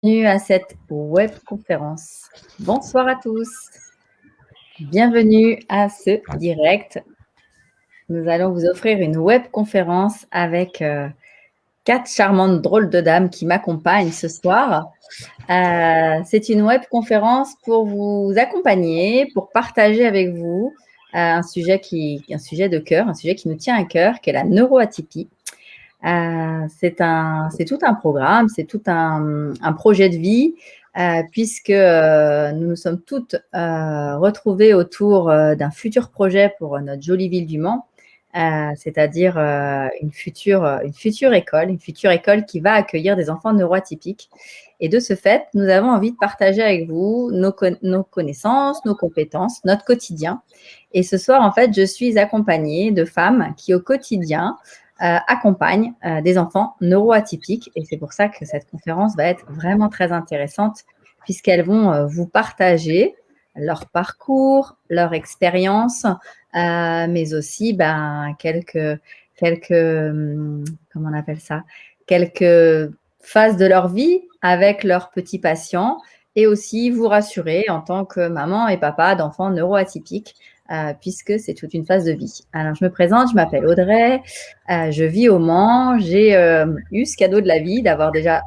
Bienvenue à cette webconférence. Bonsoir à tous. Bienvenue à ce direct. Nous allons vous offrir une webconférence avec 4 charmantes drôles de dames qui m'accompagnent ce soir. C'est une webconférence pour vous accompagner, pour partager avec vous un sujet de cœur, un sujet qui nous tient à cœur, qui est la neuroatypie. C'est tout un programme, c'est tout un projet de vie, puisque nous nous sommes toutes retrouvées autour d'un futur projet pour notre jolie ville du Mans, c'est-à-dire une future école qui va accueillir des enfants neuroatypiques. Et de ce fait, nous avons envie de partager avec vous nos connaissances, nos compétences, notre quotidien. Et ce soir, en fait, je suis accompagnée de femmes qui, au quotidien, accompagnent des enfants neuroatypiques. Et c'est pour ça que cette conférence va être vraiment très intéressante, puisqu'elles vont vous partager leur parcours, leur expérience, mais aussi quelques comment on appelle ça, quelques phases de leur vie avec leurs petits patients, et aussi vous rassurer en tant que maman et papa d'enfants neuroatypiques, puisque c'est toute une phase de vie. Alors, je me présente, je m'appelle Audrey, je vis au Mans. J'ai eu ce cadeau de la vie d'avoir déjà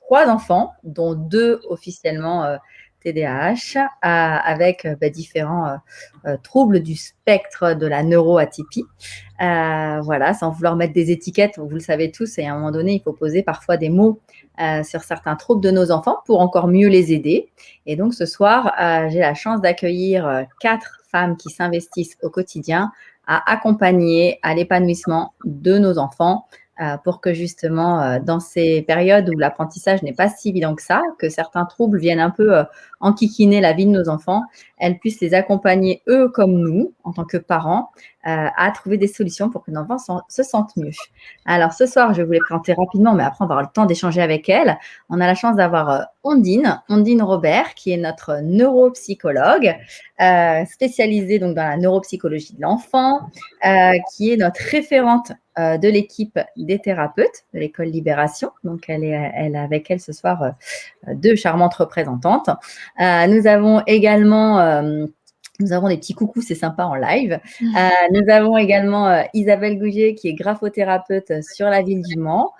3 enfants, dont 2 officiellement TDAH, avec différents troubles du spectre de la neuroatypie. Voilà, sans vouloir mettre des étiquettes, vous le savez tous, et à un moment donné, il faut poser parfois des mots sur certains troubles de nos enfants pour encore mieux les aider. Et donc, ce soir, j'ai la chance d'accueillir 4 femmes qui s'investissent au quotidien à accompagner à l'épanouissement de nos enfants, pour que justement, dans ces périodes où l'apprentissage n'est pas si évident que ça, que certains troubles viennent un peu enquiquiner la vie de nos enfants, elles puissent les accompagner, eux comme nous, en tant que parents, à trouver des solutions pour que nos enfants se sentent mieux. Alors ce soir, je vais vous les présenter rapidement, mais après on va avoir le temps d'échanger avec elles. On a la chance d'avoir Ondine Robert, qui est notre neuropsychologue, spécialisée donc dans la neuropsychologie de l'enfant, qui est notre référente de l'équipe des thérapeutes de l'école Libération. Donc, elle a avec elle ce soir 2 charmantes représentantes. Nous avons également des petits coucous, c'est sympa en live. Nous avons également Isabelle Gougier, qui est graphothérapeute sur la ville du Mans,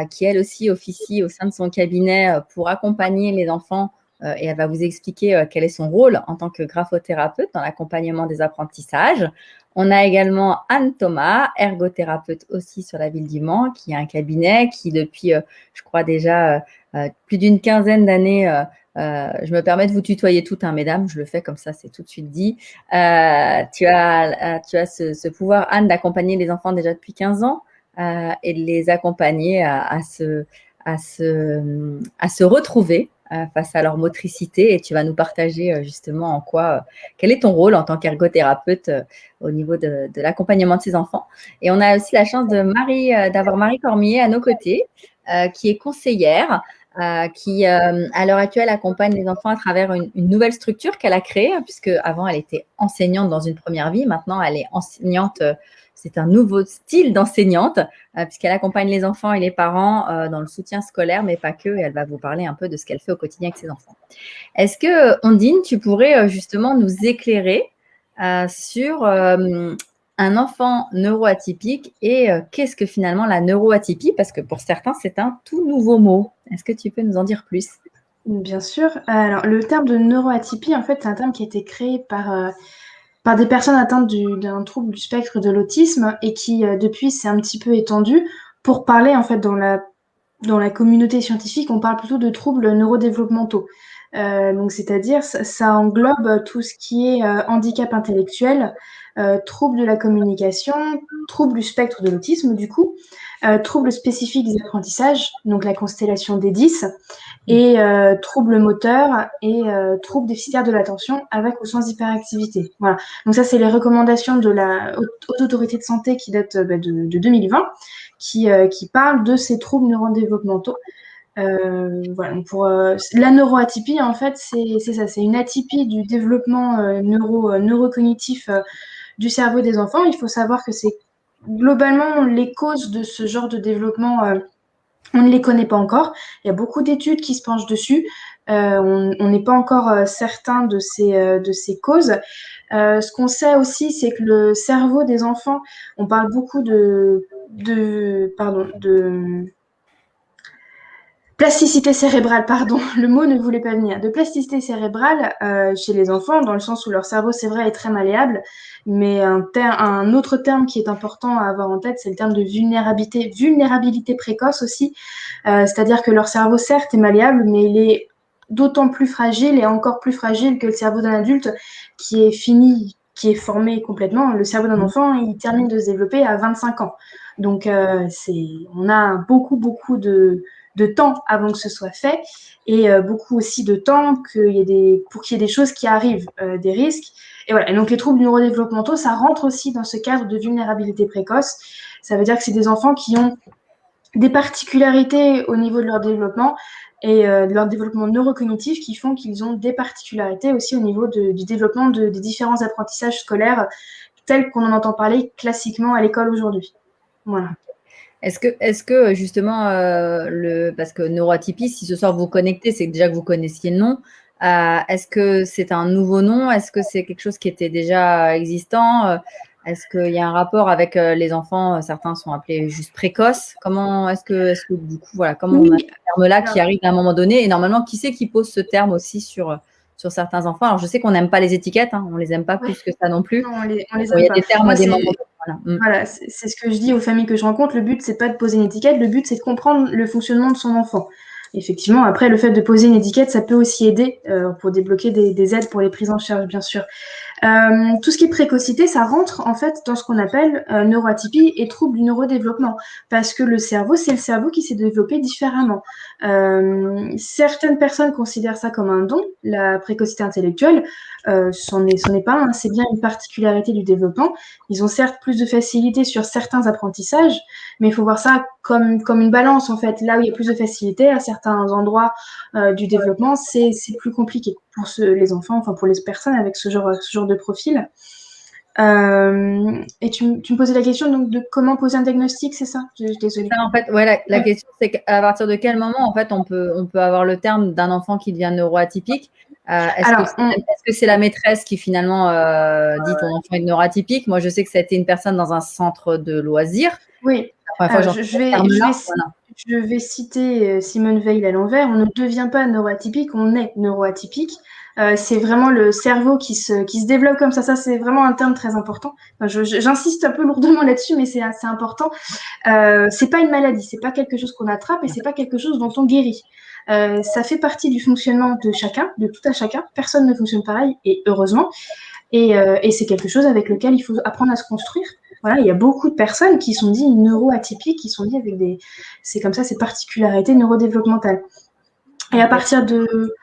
qui elle aussi officie au sein de son cabinet pour accompagner les enfants, et elle va vous expliquer quel est son rôle en tant que graphothérapeute dans l'accompagnement des apprentissages. On a également Anne Thomas, ergothérapeute aussi sur la ville du Mans, qui a un cabinet qui depuis, je crois déjà, plus d'une quinzaine d'années, je me permets de vous tutoyer toutes, hein, mesdames, je le fais comme ça, c'est tout de suite dit. Tu as ce pouvoir, Anne, d'accompagner les enfants déjà depuis 15 ans, et de les accompagner à se retrouver face à leur motricité, et tu vas nous partager justement quel est ton rôle en tant qu'ergothérapeute au niveau de l'accompagnement de ces enfants. Et on a aussi la chance d'avoir Marie Cormier à nos côtés, qui est conseillère, qui à l'heure actuelle accompagne les enfants à travers une nouvelle structure qu'elle a créée, puisque avant elle était enseignante dans une première vie, maintenant elle est enseignante. C'est un nouveau style d'enseignante, puisqu'elle accompagne les enfants et les parents dans le soutien scolaire, mais pas que, et elle va vous parler un peu de ce qu'elle fait au quotidien avec ses enfants. Est-ce que, Ondine, tu pourrais justement nous éclairer sur un enfant neuroatypique et qu'est-ce que finalement la neuroatypie? Parce que pour certains, c'est un tout nouveau mot. Est-ce que tu peux nous en dire plus? Bien sûr. Alors, le terme de neuroatypie, en fait, c'est un terme qui a été créé par des personnes atteintes d'un trouble du spectre de l'autisme et qui, depuis, s'est un petit peu étendu pour parler, en fait, dans la communauté scientifique, on parle plutôt de troubles neurodéveloppementaux. Donc, c'est-à-dire, ça englobe tout ce qui est handicap intellectuel, troubles de la communication, troubles du spectre de l'autisme, du coup, troubles spécifiques des apprentissages, donc la constellation des 10, et troubles moteurs et troubles déficitaires de l'attention avec ou sans hyperactivité. Voilà. Donc ça, c'est les recommandations de la Haute Autorité de Santé qui date de 2020, qui parle de ces troubles neurodéveloppementaux. Voilà. Donc pour la neuroatypie, en fait, c'est ça, c'est une atypie du développement neurocognitif du cerveau des enfants. Il faut savoir que c'est globalement les causes de ce genre de développement On ne les connaît pas encore. Il y a beaucoup d'études qui se penchent dessus. On n'est pas encore certain de ces causes. Ce qu'on sait aussi, c'est que le cerveau des enfants, on parle beaucoup de plasticité cérébrale, pardon, le mot ne voulait pas venir. De plasticité cérébrale chez les enfants, dans le sens où leur cerveau, c'est vrai, est très malléable, mais un autre terme qui est important à avoir en tête, c'est le terme de vulnérabilité précoce aussi. C'est-à-dire que leur cerveau, certes, est malléable, mais il est d'autant plus fragile et encore plus fragile que le cerveau d'un adulte qui est fini, qui est formé complètement. Le cerveau d'un enfant, il termine de se développer à 25 ans. Donc, on a beaucoup, beaucoup de temps avant que ce soit fait et beaucoup aussi de temps pour qu'il y ait des choses qui arrivent, des risques. Et voilà. Et donc, les troubles neurodéveloppementaux, ça rentre aussi dans ce cadre de vulnérabilité précoce. Ça veut dire que c'est des enfants qui ont des particularités au niveau de leur développement et de leur développement neurocognitif qui font qu'ils ont des particularités aussi au niveau du développement des différents apprentissages scolaires tels qu'on en entend parler classiquement à l'école aujourd'hui. Voilà. Est-ce que justement, parce que neuroatypie, si ce soir vous connectez, c'est déjà que vous connaissiez le nom. Est-ce que c'est un nouveau nom? Est-ce que c'est quelque chose qui était déjà existant? Est-ce qu'il y a un rapport avec les enfants? Certains sont appelés juste précoces. Est-ce que du coup, voilà, comment on a ce terme-là qui arrive à un moment donné? Et normalement, qui c'est qui pose ce terme aussi sur certains enfants? Alors, je sais qu'on n'aime pas les étiquettes, hein, on les aime pas plus que ça non plus. Non, on les il y aime a pas. des termes Moi, à des moments donnés. Voilà. Voilà, c'est ce que je dis aux familles que je rencontre. Le but, c'est pas de poser une étiquette. Le but, c'est de comprendre le fonctionnement de son enfant. Effectivement, après, le fait de poser une étiquette, ça peut aussi aider pour débloquer des aides pour les prises en charge, bien sûr. Tout ce qui est précocité, ça rentre en fait dans ce qu'on appelle neuroatypie et trouble du neurodéveloppement, parce que le cerveau, c'est le cerveau qui s'est développé différemment. Certaines personnes considèrent ça comme un don, la précocité intellectuelle. C'en est pas un, c'est bien une particularité du développement. Ils ont certes plus de facilité sur certains apprentissages, mais il faut voir ça comme une balance en fait. Là où il y a plus de facilité, à certains endroits du développement, c'est plus compliqué pour les enfants, enfin pour les personnes avec ce genre de profil. Et tu me posais la question donc de comment poser un diagnostic, c'est ça? Désolée. Ça, en fait, ouais, la question, c'est qu'à partir de quel moment, en fait, on peut avoir le terme d'un enfant qui devient neuroatypique. Est-ce que c'est la maîtresse qui finalement dit ton enfant est neuroatypique? Moi, je sais que ça a été une personne dans un centre de loisirs. Oui. Je vais citer Simone Veil à l'envers. On ne devient pas neuroatypique, on est neuroatypique. C'est vraiment le cerveau qui se développe comme ça. Ça, c'est vraiment un terme très important. Enfin, j'insiste un peu lourdement là-dessus, mais c'est assez important. C'est pas une maladie, c'est pas quelque chose qu'on attrape et c'est pas quelque chose dont on guérit. Ça fait partie du fonctionnement de chacun, de tout à chacun. Personne ne fonctionne pareil, et heureusement. Et c'est quelque chose avec lequel il faut apprendre à se construire. Voilà, il y a beaucoup de personnes qui sont dites neuroatypiques, qui sont dites avec c'est comme ça, ces particularités neurodéveloppementales. Et à partir de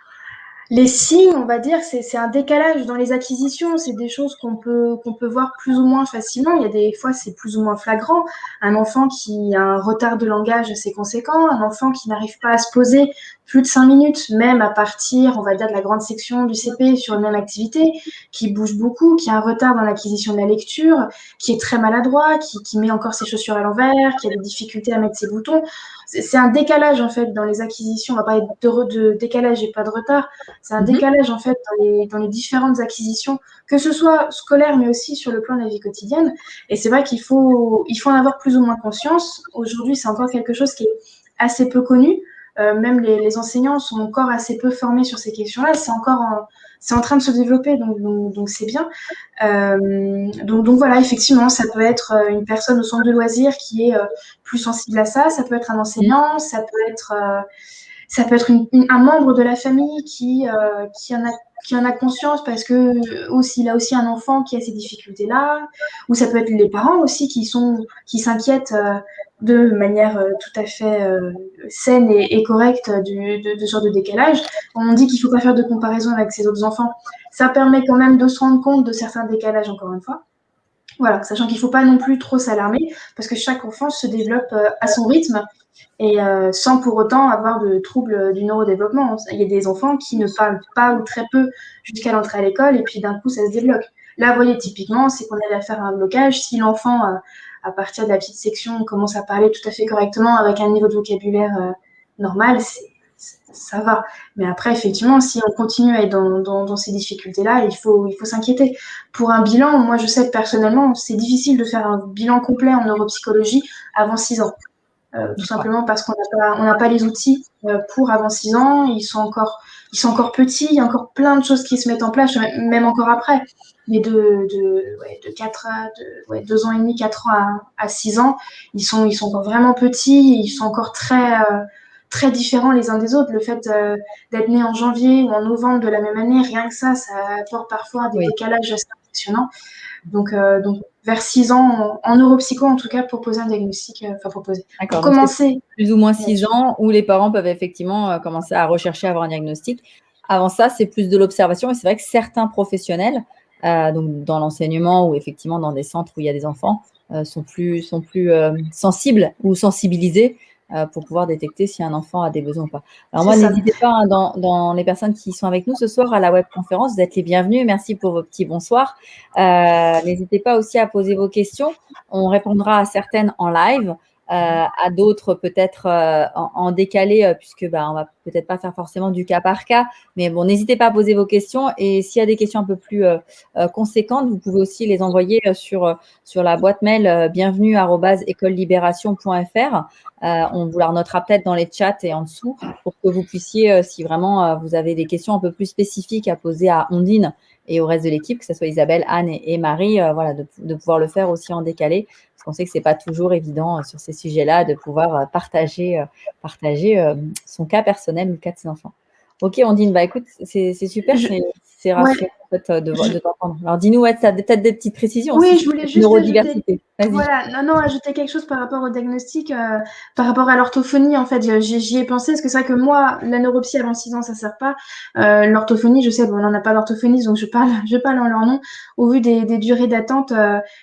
les signes, on va dire, c'est un décalage dans les acquisitions. C'est des choses qu'on peut voir plus ou moins facilement. Il y a des fois, c'est plus ou moins flagrant. Un enfant qui a un retard de langage assez conséquent, un enfant qui n'arrive pas à se poser plus de 5 minutes, même à partir, on va dire, de la grande section du CP sur une même activité, qui bouge beaucoup, qui a un retard dans l'acquisition de la lecture, qui est très maladroit, qui met encore ses chaussures à l'envers, qui a des difficultés à mettre ses boutons. C'est un décalage, en fait, dans les acquisitions. On va parler de décalage et pas de retard. C'est un décalage, en fait, dans les différentes acquisitions, que ce soit scolaire, mais aussi sur le plan de la vie quotidienne. Et c'est vrai qu'il faut en avoir plus ou moins conscience. Aujourd'hui, c'est encore quelque chose qui est assez peu connu. Même les enseignants sont encore assez peu formés sur ces questions-là. C'est en train de se développer, donc c'est bien. Donc voilà, effectivement, ça peut être une personne au centre de loisirs qui est plus sensible à ça. Ça peut être un enseignant, ça peut être un membre de la famille qui en a conscience parce que il a aussi un enfant qui a ces difficultés-là, ou ça peut être les parents aussi qui s'inquiètent de manière tout à fait saine et correcte de ce genre de décalage. On dit qu'il ne faut pas faire de comparaison avec ses autres enfants. Ça permet quand même de se rendre compte de certains décalages, encore une fois. Voilà, sachant qu'il ne faut pas non plus trop s'alarmer parce que chaque enfant se développe à son rythme et sans pour autant avoir de troubles du neurodéveloppement. Il y a des enfants qui ne parlent pas ou très peu jusqu'à l'entrée à l'école et puis d'un coup ça se débloque. Là, vous voyez, typiquement, c'est qu'on avait à faire un blocage. Si l'enfant a à partir de la petite section, on commence à parler tout à fait correctement avec un niveau de vocabulaire normal, ça va. Mais après, effectivement, si on continue à être dans ces difficultés-là, il faut s'inquiéter. Pour un bilan, moi, je sais que personnellement, c'est difficile de faire un bilan complet en neuropsychologie avant 6 ans. Tout simplement parce qu'on n'a pas les outils pour avant 6 ans. Ils sont encore petits. Il y a encore plein de choses qui se mettent en place, même encore après. Mais de 4 à 2 ans et demi, 4 ans à 6 ans, ils sont encore vraiment petits. Ils sont encore très différents les uns des autres. Le fait d'être né en janvier ou en novembre de la même année, rien que ça apporte parfois des décalages assez impressionnants. Donc vers 6 ans, en neuropsycho en tout cas, pour poser un diagnostic, pour commencer. Plus ou moins 6 ans où les parents peuvent effectivement commencer à rechercher à avoir un diagnostic. Avant ça, c'est plus de l'observation et c'est vrai que certains professionnels, donc dans l'enseignement ou effectivement dans des centres où il y a des enfants, sont plus sensibles ou sensibilisés pour pouvoir détecter si un enfant a des besoins ou pas. Alors moi, n'hésitez pas, hein, dans les personnes qui sont avec nous ce soir à la webconférence, vous êtes les bienvenus. Merci pour vos petits bonsoirs. N'hésitez pas aussi à poser vos questions. On répondra à certaines en live. À d'autres peut-être en décalé, puisque on va peut-être pas faire forcément du cas par cas, mais bon, n'hésitez pas à poser vos questions et s'il y a des questions un peu plus conséquentes, vous pouvez aussi les envoyer sur la boîte mail bienvenue@écolelibération.fr. On vous la renotera peut-être dans les chats et en dessous pour que vous puissiez, si vraiment vous avez des questions un peu plus spécifiques à poser à Ondine et au reste de l'équipe, que ce soit Isabelle, Anne et Marie, voilà, de pouvoir le faire aussi en décalé. Parce qu'on sait que ce n'est pas toujours évident sur ces sujets-là de pouvoir partager son cas personnel ou le cas de ses enfants. Ok, Ondine, écoute, c'est super, c'est rassurant en fait, de t'entendre. Alors dis-nous, tu as peut-être des petites précisions oui, aussi je voulais sur juste neurodiversité. ajouter quelque chose par rapport au diagnostic, par rapport à l'orthophonie. En fait, j'y ai pensé, parce que c'est vrai que moi, la neuropsy avant 6 ans, ça sert pas. L'orthophonie, je sais, on n'en a pas d'orthophoniste, donc je parle en leur nom. Au vu des durées d'attente,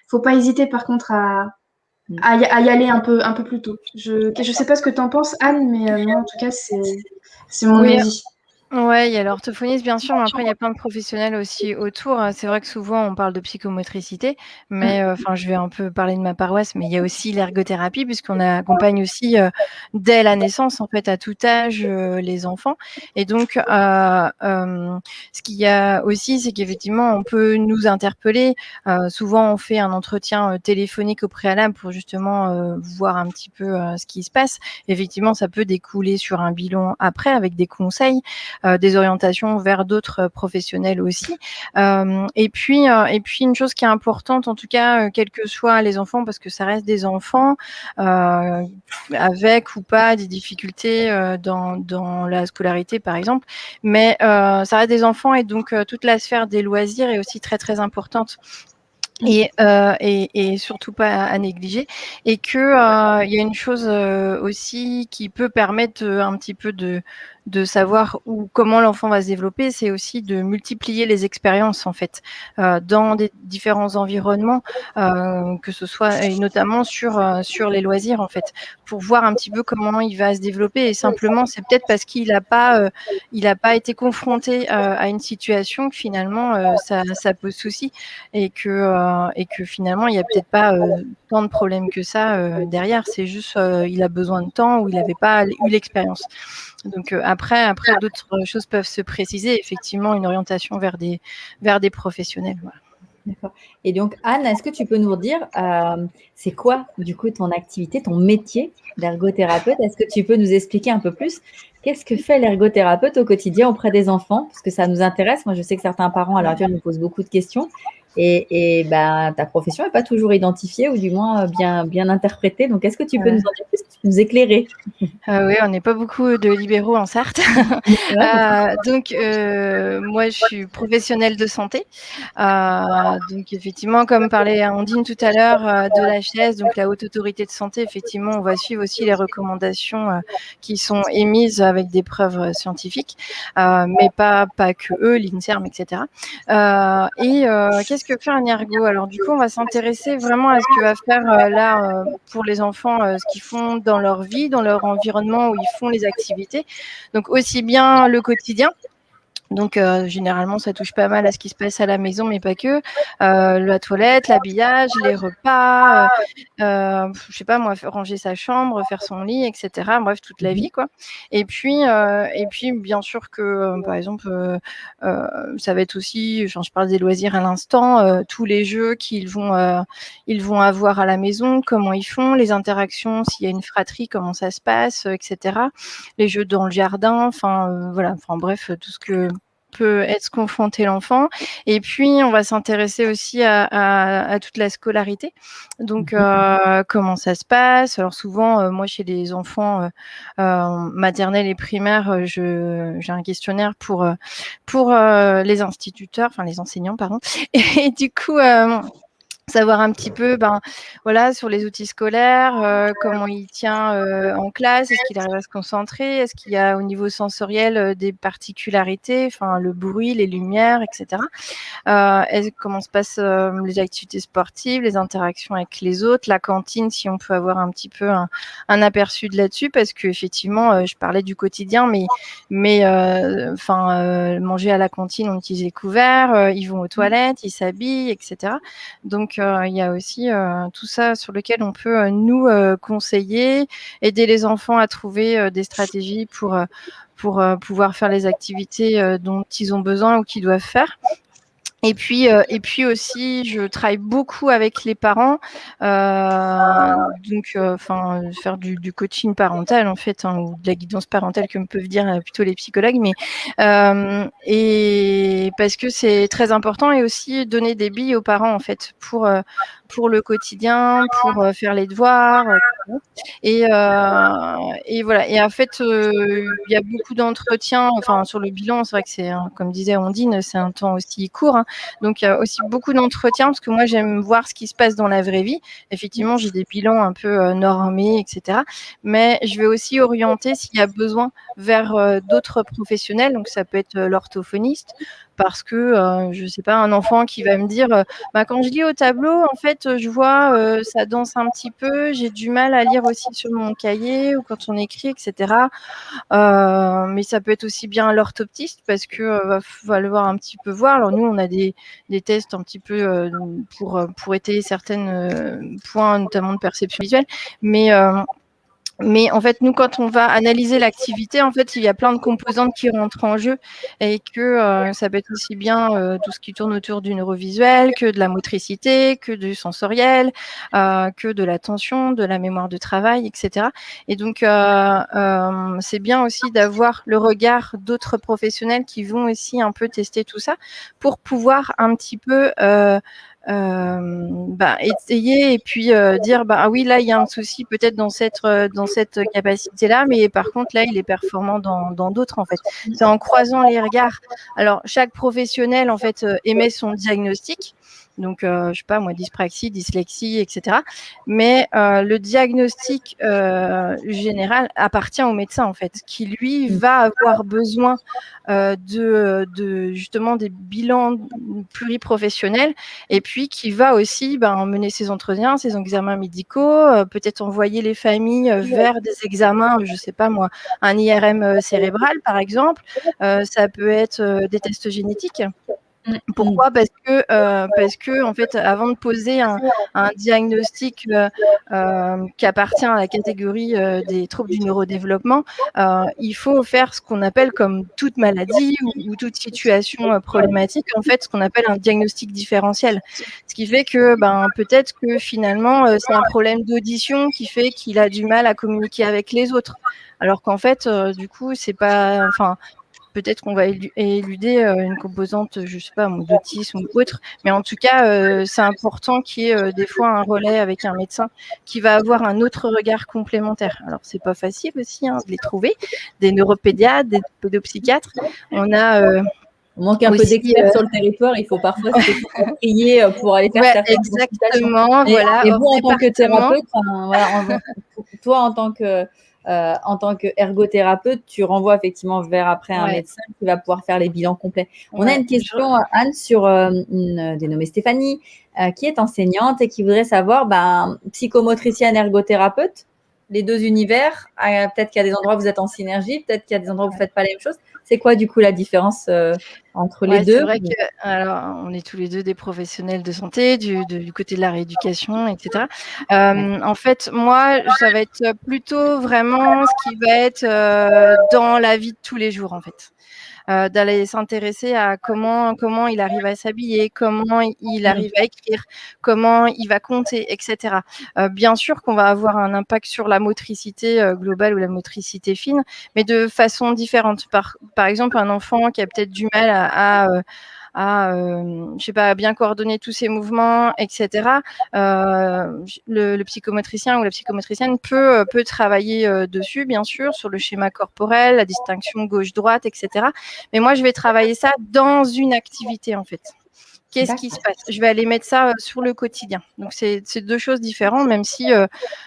faut pas hésiter par contre à y aller un peu plus tôt. Je sais pas ce que tu en penses, Anne, mais moi, en tout cas, c'est mon avis. Ouais, il y a l'orthophoniste, bien sûr, mais après, il y a plein de professionnels aussi autour. C'est vrai que souvent, on parle de psychomotricité, mais je vais un peu parler de ma paroisse, mais il y a aussi l'ergothérapie, puisqu'on accompagne aussi dès la naissance, en fait, à tout âge, les enfants. Et donc, ce qu'il y a aussi, c'est qu'effectivement, on peut nous interpeller. Souvent, on fait un entretien téléphonique au préalable pour justement voir un petit peu ce qui se passe. Effectivement, ça peut découler sur un bilan après avec des conseils. Des orientations vers d'autres professionnels aussi. Et puis une chose qui est importante, en tout cas, quels que soient les enfants, parce que ça reste des enfants, avec ou pas des difficultés dans la scolarité, par exemple, mais ça reste des enfants et donc toute la sphère des loisirs est aussi très très importante. Et surtout pas à négliger, et que il y a une chose aussi qui peut permettre un petit peu de savoir comment l'enfant va se développer, c'est aussi de multiplier les expériences en fait dans des différents environnements, que ce soit et notamment sur les loisirs en fait, pour voir un petit peu comment il va se développer. Et simplement, c'est peut-être parce qu'il n'a pas été confronté à une situation que finalement ça pose souci, et que finalement il n'y a peut-être pas tant de problèmes que ça derrière. C'est juste il a besoin de temps ou il n'avait pas eu l'expérience. Donc après d'autres choses peuvent se préciser, effectivement une orientation vers des professionnels. Voilà. D'accord. Et donc Anne, est-ce que tu peux nous dire c'est quoi du coup ton activité, ton métier d'ergothérapeute? Est-ce que tu peux nous expliquer un peu plus qu'est-ce que fait l'ergothérapeute au quotidien auprès des enfants? Parce que ça nous intéresse. Moi, je sais que certains parents à l'heure actuelle nous posent beaucoup de questions. Et ta profession n'est pas toujours identifiée ou du moins bien interprétée. Donc, est-ce que tu peux nous en dire plus, nous éclairer? Oui, on n'est pas beaucoup de libéraux en Sarthe. Donc, moi, je suis professionnelle de santé. Donc, effectivement, comme parlait Ondine tout à l'heure de l'HS, donc la Haute Autorité de Santé, effectivement, on va suivre aussi les recommandations qui sont émises avec des preuves scientifiques, mais pas que eux, l'INSERM, etc. Qu'est-ce que fait un ergo? Alors, du coup, on va s'intéresser vraiment à ce que va faire là pour les enfants, ce qu'ils font dans leur vie, dans leur environnement où ils font les activités. Donc aussi bien le quotidien, Donc, généralement, ça touche pas mal à ce qui se passe à la maison, mais pas que. La toilette, l'habillage, les repas, je sais pas moi, ranger sa chambre, faire son lit, etc. Bref, toute la vie, quoi. Et puis, bien sûr que, par exemple, ça va être aussi, enfin, je parle des loisirs à l'instant, tous les jeux ils vont avoir à la maison, comment ils font, les interactions, s'il y a une fratrie, comment ça se passe, etc. Les jeux dans le jardin, enfin, voilà, enfin bref, tout ce que peut être confronté l'enfant. Et puis, on va s'intéresser aussi à toute la scolarité. Donc, comment ça se passe? Alors souvent, moi, chez les enfants maternels et primaires, j'ai un questionnaire pour les instituteurs, enfin les enseignants, pardon. Et du coup, savoir un petit peu, voilà, sur les outils scolaires, comment il tient en classe, est-ce qu'il arrive à se concentrer, est-ce qu'il y a au niveau sensoriel des particularités, enfin le bruit, les lumières, etc. Comment se passent les activités sportives, les interactions avec les autres, la cantine, si on peut avoir un petit peu un aperçu de là-dessus, parce que effectivement, je parlais du quotidien, mais manger à la cantine, on utilise les couverts, ils vont aux toilettes, ils s'habillent, etc. Donc il y a aussi tout ça sur lequel on peut nous conseiller, aider les enfants à trouver des stratégies pour pouvoir faire les activités dont ils ont besoin ou qu'ils doivent faire. Et puis aussi, je travaille beaucoup avec les parents, donc faire du coaching parental en fait, ou de la guidance parentale comme peuvent dire plutôt les psychologues, mais et parce que c'est très important, et aussi donner des billes aux parents en fait pour le quotidien, pour faire les devoirs. Et voilà. Et en fait, il y a beaucoup d'entretiens. Enfin, sur le bilan, c'est vrai que c'est, comme disait Ondine, c'est un temps aussi court. Donc, il y a aussi beaucoup d'entretiens, parce que moi, j'aime voir ce qui se passe dans la vraie vie. Effectivement, j'ai des bilans un peu normés, etc. Mais je vais aussi orienter, s'il y a besoin, vers d'autres professionnels. Donc, ça peut être l'orthophoniste, parce que, je sais pas, un enfant qui va me dire quand je lis au tableau, en fait, je vois ça danse un petit peu, j'ai du mal à lire aussi sur mon cahier ou quand on écrit, etc. Mais ça peut être aussi bien l'orthoptiste, parce que va le voir un petit peu voir. Alors nous, on a des tests un petit peu pour étayer certains points, notamment de perception visuelle, mais en fait, nous, quand on va analyser l'activité, en fait, il y a plein de composantes qui rentrent en jeu, et que ça peut être aussi bien tout ce qui tourne autour du neurovisuel, que de la motricité, que du sensoriel, que de l'attention, de la mémoire de travail, etc. Et donc, c'est bien aussi d'avoir le regard d'autres professionnels qui vont aussi un peu tester tout ça, pour pouvoir un petit peu essayer, et puis dire oui, là il y a un souci peut-être dans cette capacité là, mais par contre là il est performant dans d'autres. En fait, c'est en croisant les regards. Alors chaque professionnel en fait émet son diagnostic. Donc, je sais pas moi, dyspraxie, dyslexie, etc. Mais le diagnostic général appartient au médecin, en fait, qui lui va avoir besoin de justement des bilans pluriprofessionnels, et puis qui va aussi mener ses entretiens, ses examens médicaux, peut-être envoyer les familles vers des examens, je sais pas moi, un IRM cérébral par exemple. Ça peut être des tests génétiques. Pourquoi ? Parce que en fait, avant de poser un diagnostic qui appartient à la catégorie des troubles du neurodéveloppement, il faut faire ce qu'on appelle, comme toute maladie ou toute situation problématique, en fait, ce qu'on appelle un diagnostic différentiel. Ce qui fait que peut-être que finalement, c'est un problème d'audition qui fait qu'il a du mal à communiquer avec les autres. Alors qu'en fait, du coup, c'est pas... Peut-être qu'on va éluder une composante, je sais pas, d'autisme ou autre. Mais en tout cas, c'est important qu'il y ait des fois un relais avec un médecin qui va avoir un autre regard complémentaire. Alors, c'est pas facile aussi de les trouver. Des neuropédiatres, des pédopsychiatres. On a... On manque un peu d'experts sur le territoire. Il faut parfois se prier pour aller faire certaines exactement, voilà. Et vous, en tant que thérapeute, toi, en tant qu'ergothérapeute, tu renvoies effectivement vers après un médecin qui va pouvoir faire les bilans complets. On a une question, Anne, sur une dénommée Stéphanie, qui est enseignante et qui voudrait savoir, psychomotricienne, ergothérapeute, les deux univers, peut-être qu'il y a des endroits où vous êtes en synergie, peut-être qu'il y a des endroits où vous ne faites pas la même chose. C'est quoi du coup la différence entre les Ouais, c'est deux? vrai que alors on est tous les 2 des professionnels de santé, du côté de la rééducation, et cetera. En fait, moi, ça va être plutôt vraiment ce qui va être, dans la vie de tous les jours, en fait. D'aller s'intéresser à comment il arrive à s'habiller, comment il Mmh. arrive à écrire, comment il va compter, et cetera. Bien sûr qu'on va avoir un impact sur la motricité, globale ou la motricité fine, mais de façon différente. Par exemple, un enfant qui a peut-être du mal je sais pas, à bien coordonner tous ses mouvements, et cetera. Le psychomotricien ou la psychomotricienne peut travailler dessus, bien sûr, sur le schéma corporel, la distinction gauche-droite, et cetera. Mais moi, je vais travailler ça dans une activité, en fait. Qu'est-ce qui se D'accord. passe? Je vais aller mettre ça sur le quotidien. Donc, c'est 2 choses différentes, même si,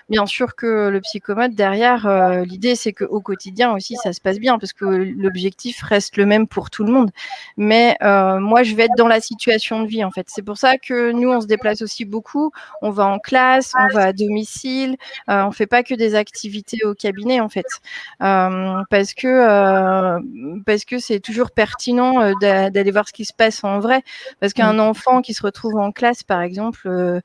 bien sûr que le psychomote derrière, l'idée, c'est qu'au quotidien aussi, ça se passe bien parce que l'objectif reste le même pour tout le monde. Mais, moi, je vais être dans la situation de vie, en fait. C'est pour ça que nous, on se déplace aussi beaucoup. On va en classe, on va à domicile, on fait pas que des activités au cabinet, en fait. Parce que c'est toujours pertinent, d'aller voir ce qui se passe en vrai. Parce qu'un enfant qui se retrouve en classe, par exemple,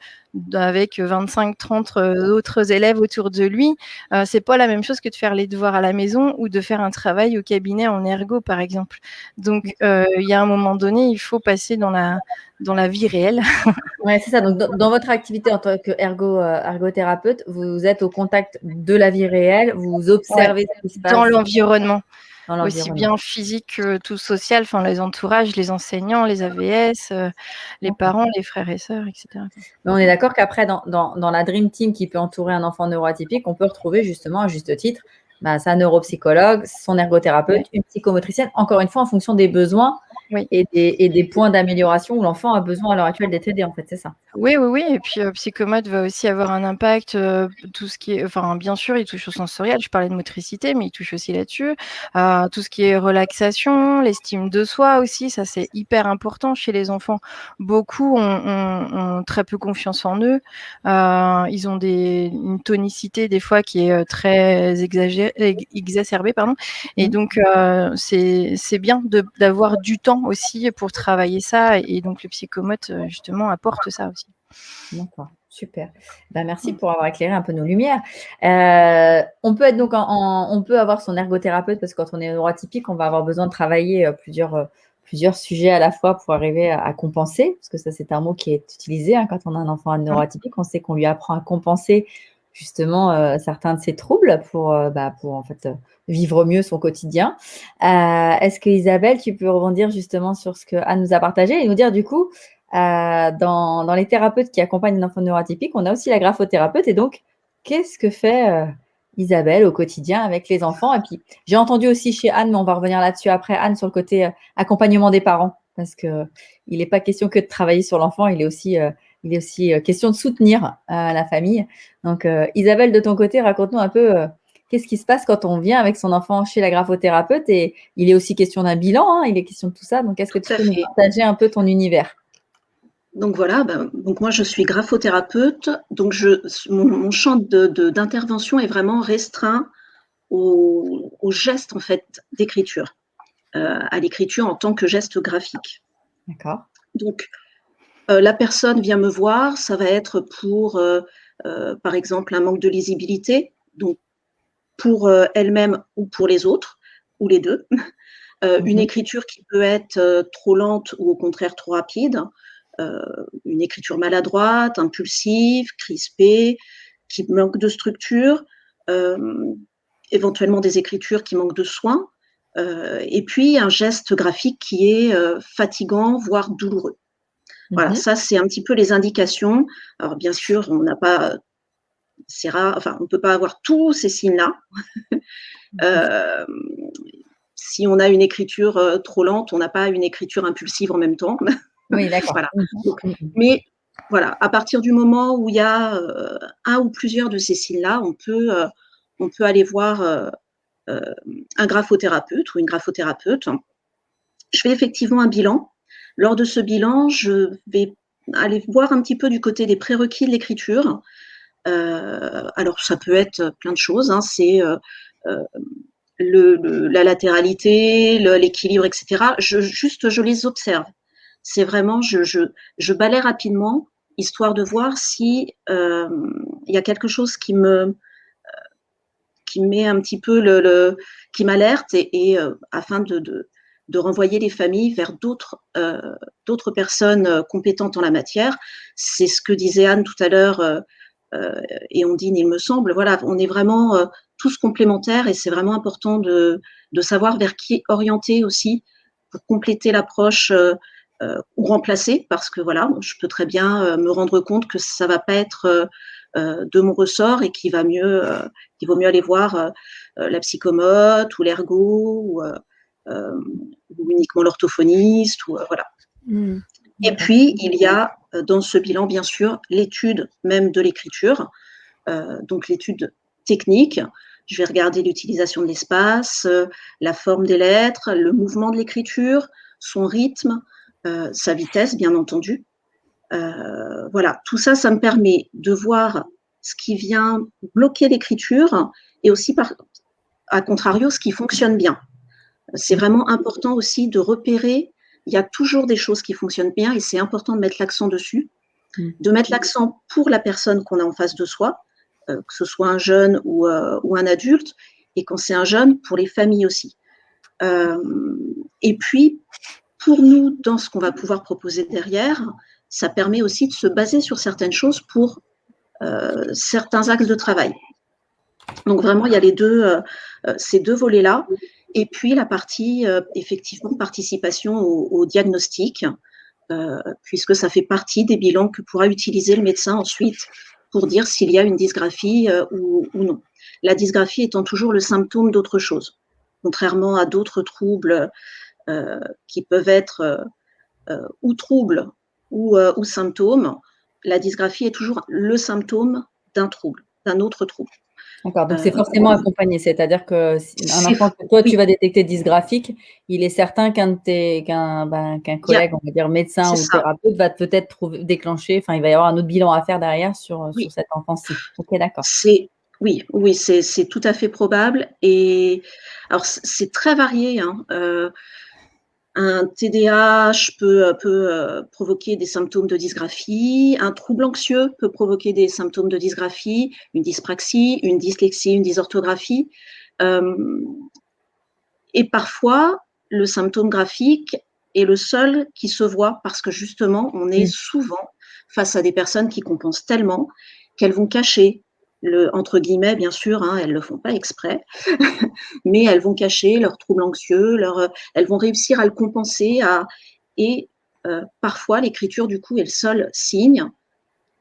avec 25-30 autres élèves autour de lui, c'est pas la même chose que de faire les devoirs à la maison ou de faire un travail au cabinet en ergo, par exemple. Donc, il y a un moment donné, il faut passer dans la vie réelle. Ouais, c'est ça. Donc, dans votre activité en tant qu'ergothérapeute, vous êtes au contact de la vie réelle, vous Ouais, observez ce qui se dans passe l'environnement, dans aussi l'environnement. bien physique que tout social, enfin les entourages, les enseignants, les AVS, les parents, les frères et sœurs, et cetera. Mais on est d'accord qu'après, dans la Dream Team qui peut entourer un enfant neuroatypique, on peut retrouver justement, à juste titre, sa neuropsychologue, son ergothérapeute, Ouais. une psychomotricienne, encore une fois, en fonction des besoins Oui. et des points d'amélioration où l'enfant a besoin à l'heure actuelle d'être aidé, en fait, c'est ça. Oui, oui, oui, et puis, Psychomote va aussi avoir un impact, tout ce qui est enfin, bien sûr, il touche au sensoriel, je parlais de motricité, mais il touche aussi là-dessus. Tout ce qui est relaxation, l'estime de soi aussi, ça, c'est hyper important chez les enfants. Beaucoup ont très peu confiance en eux. Ils ont une tonicité, des fois, qui est, très exacerbée, pardon, et donc, c'est bien d'avoir du temps aussi pour travailler ça, et donc le Psychomote, justement, apporte ça aussi. D'accord, super. Merci Mmh. pour avoir éclairé un peu nos lumières. On peut être donc on peut avoir son ergothérapeute parce que quand on est neuroatypique, on va avoir besoin de travailler plusieurs sujets à la fois pour arriver à compenser, parce que ça, c'est un mot qui est utilisé quand on a un enfant neuroatypique. On sait qu'on lui apprend à compenser justement certains de ses troubles pour en fait vivre mieux son quotidien. Est-ce que Isabelle, tu peux rebondir justement sur ce que Anne nous a partagé et nous dire du coup, dans les thérapeutes qui accompagnent un enfant neuroatypique, on a aussi la graphothérapeute. Et donc, qu'est-ce que fait Isabelle au quotidien avec les enfants? Et puis, j'ai entendu aussi chez Anne, mais on va revenir là-dessus après, Anne, sur le côté accompagnement des parents, parce qu'il n'est pas question que de travailler sur l'enfant, il est aussi question de soutenir la famille. Donc, Isabelle, de ton côté, raconte-nous un peu qu'est-ce qui se passe quand on vient avec son enfant chez la graphothérapeute. Et il est aussi question d'un bilan, il est question de tout ça. Donc, est-ce que Tout tu à peux nous fait. partager un peu ton univers? Donc voilà, donc moi je suis graphothérapeute, donc mon champ d'intervention est vraiment restreint au geste en fait d'écriture, à l'écriture en tant que geste graphique. D'accord. Donc la personne vient me voir, ça va être pour par exemple un manque de lisibilité, donc pour elle-même ou pour les autres, ou les deux. Une écriture qui peut être trop lente ou au contraire trop rapide, une écriture maladroite, impulsive, crispée, qui manque de structure, éventuellement des écritures qui manquent de soin, et puis un geste graphique qui est fatigant, voire douloureux. Voilà, ça c'est un petit peu les indications. Alors bien sûr, on n'a pas, c'est rare, enfin on ne peut pas avoir tous ces signes-là. Si on a une écriture trop lente, on n'a pas une écriture impulsive en même temps. Oui, d'accord. Voilà. Donc, mais voilà, à partir du moment où il y a un ou plusieurs de ces signes-là, on peut aller voir un graphothérapeute ou une graphothérapeute. Je fais effectivement un bilan. Lors de ce bilan, je vais aller voir un petit peu du côté des prérequis de l'écriture. Alors, ça peut être plein de choses. C'est la latéralité, l'équilibre, etc. Je les observe. C'est vraiment, je balaie rapidement, histoire de voir si il y a quelque chose qui met un petit peu qui m'alerte et afin de renvoyer les familles vers d'autres personnes compétentes en la matière. C'est ce que disait Anne tout à l'heure et Ondine, il me semble. Voilà, on est vraiment tous complémentaires et c'est vraiment important de savoir vers qui orienter aussi pour compléter l'approche ou remplacer, parce que voilà, je peux très bien me rendre compte que ça va pas être de mon ressort et qu'il vaut mieux aller voir la psychomote ou l'ergo ou uniquement l'orthophoniste ou voilà. Et puis il y a dans ce bilan bien sûr l'étude même de l'écriture, donc l'étude technique. Je vais regarder l'utilisation de l'espace, la forme des lettres, le mouvement de l'écriture, son rythme, sa vitesse bien entendu. Voilà, tout ça, ça me permet de voir ce qui vient bloquer l'écriture et aussi, à contrario, ce qui fonctionne bien. C'est vraiment important aussi de repérer, il y a toujours des choses qui fonctionnent bien et c'est important de mettre l'accent dessus, de mettre l'accent pour la personne qu'on a en face de soi, que ce soit un jeune ou un adulte, et quand c'est un jeune, pour les familles aussi. Et puis, pour nous, dans ce qu'on va pouvoir proposer derrière, ça permet aussi de se baser sur certaines choses pour certains axes de travail. Donc vraiment, il y a ces deux volets-là. Et puis la partie, effectivement, participation au diagnostic, puisque ça fait partie des bilans que pourra utiliser le médecin ensuite pour dire s'il y a une dysgraphie ou non. La dysgraphie étant toujours le symptôme d'autre chose, contrairement à d'autres troubles qui peuvent être ou troubles ou symptômes. La dysgraphie est toujours le symptôme d'un trouble, d'un autre trouble. D'accord, donc c'est forcément accompagné, c'est-à-dire qu'un enfant que toi tu vas détecter dysgraphique, il est certain qu'un collègue, on va dire médecin ou thérapeute, va peut-être déclencher, enfin il va y avoir un autre bilan à faire derrière sur cet enfant-ci. Ok, d'accord. Oui, c'est tout à fait probable. Et alors c'est très varié, hein. Un TDAH peut provoquer des symptômes de dysgraphie, un trouble anxieux peut provoquer des symptômes de dysgraphie, une dyspraxie, une dyslexie, une dysorthographie. Et parfois, le symptôme graphique est le seul qui se voit parce que justement, on est souvent face à des personnes qui compensent tellement qu'elles vont cacher entre guillemets, bien sûr, hein, elles ne le font pas exprès, mais elles vont cacher leur trouble anxieux, elles vont réussir à le compenser. Et parfois, l'écriture, du coup, est le seul signe,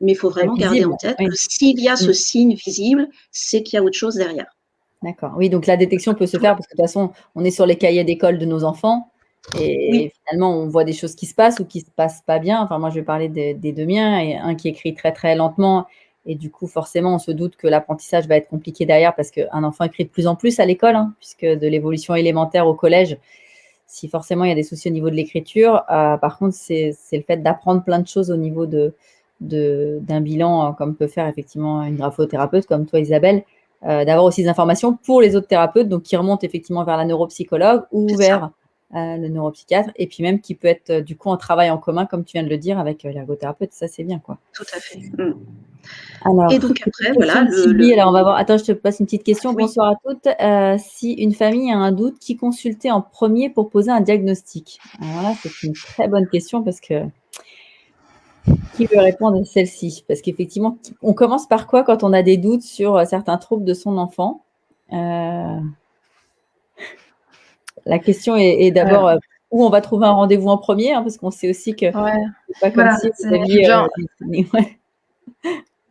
mais il faut vraiment garder en tête que s'il y a ce signe visible, c'est qu'il y a autre chose derrière. D'accord, oui, donc la détection peut se faire parce que de toute façon, on est sur les cahiers d'école de nos enfants et finalement, on voit des choses qui se passent ou qui ne se passent pas bien. Enfin, moi, je vais parler des deux miens, et un qui écrit très, très lentement. Et du coup, forcément, on se doute que l'apprentissage va être compliqué derrière parce qu'un enfant écrit de plus en plus à l'école, hein, puisque de l'évolution élémentaire au collège, si forcément il y a des soucis au niveau de l'écriture, par contre, c'est le fait d'apprendre plein de choses au niveau d'un bilan, comme peut faire effectivement une graphothérapeute comme toi, Isabelle, d'avoir aussi des informations pour les autres thérapeutes, donc qui remontent effectivement vers la neuropsychologue ou vers le neuropsychiatre, et puis même qui peut être du coup en travail en commun, comme tu viens de le dire, avec l'ergothérapeute. Ça, c'est bien, quoi. Tout à fait. Alors, et donc après, voilà. Alors, on va voir. Attends, je te passe une petite question. Oui. Bonsoir à toutes. Si une famille a un doute, qui consulter en premier pour poser un diagnostic? Alors là, c'est une très bonne question parce que qui veut répondre à celle-ci? Parce qu'effectivement, on commence par quoi quand on a des doutes sur certains troubles de son enfant? La question est d'abord où on va trouver un rendez-vous en premier, hein, parce qu'on sait aussi que c'est pas comme si vous aviez.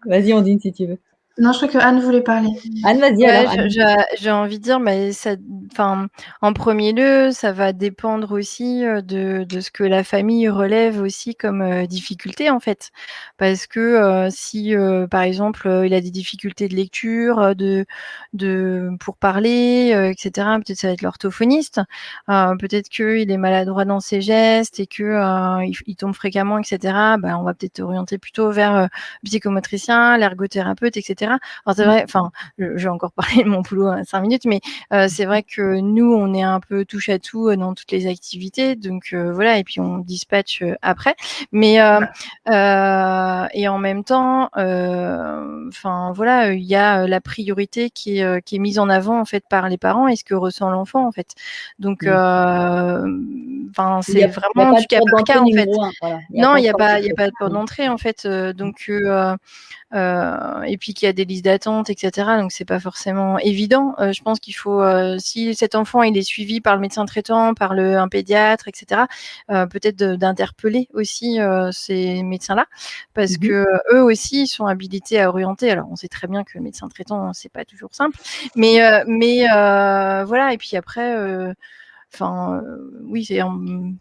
Vas-y, Ondine, si tu veux. Non, je crois que Anne voulait parler. Anne, vas-y. Alors, j'ai envie de dire, mais en premier lieu, ça va dépendre aussi de ce que la famille relève aussi comme difficulté, en fait. Parce que si, par exemple, il a des difficultés de lecture, pour parler, etc., peut-être ça va être l'orthophoniste. Peut-être qu'il est maladroit dans ses gestes et qu'il tombe fréquemment, etc. On va peut-être orienter plutôt vers le psychomotricien, l'ergothérapeute, etc. etc. Alors c'est vrai, enfin, je vais encore parler de mon boulot à 5 minutes, mais c'est vrai que nous, on est un peu touche à tout dans toutes les activités, donc voilà, et puis on dispatche après. Mais et en même temps, enfin voilà, il y a la priorité qui est mise en avant en fait par les parents et ce que ressent l'enfant en fait. Donc, enfin, c'est vraiment du cas par cas en fait. Non, il n'y a pas de porte d'entrée en fait. Donc, et puis qu'il y a des listes d'attente, etc. Donc c'est pas forcément évident. Je pense qu'il faut, si cet enfant il est suivi par le médecin traitant, par un pédiatre, etc. Peut-être d'interpeller aussi ces médecins-là, parce que eux aussi sont habilités à orienter. Alors on sait très bien que le médecin traitant c'est pas toujours simple, mais voilà. Et puis après. Enfin, oui,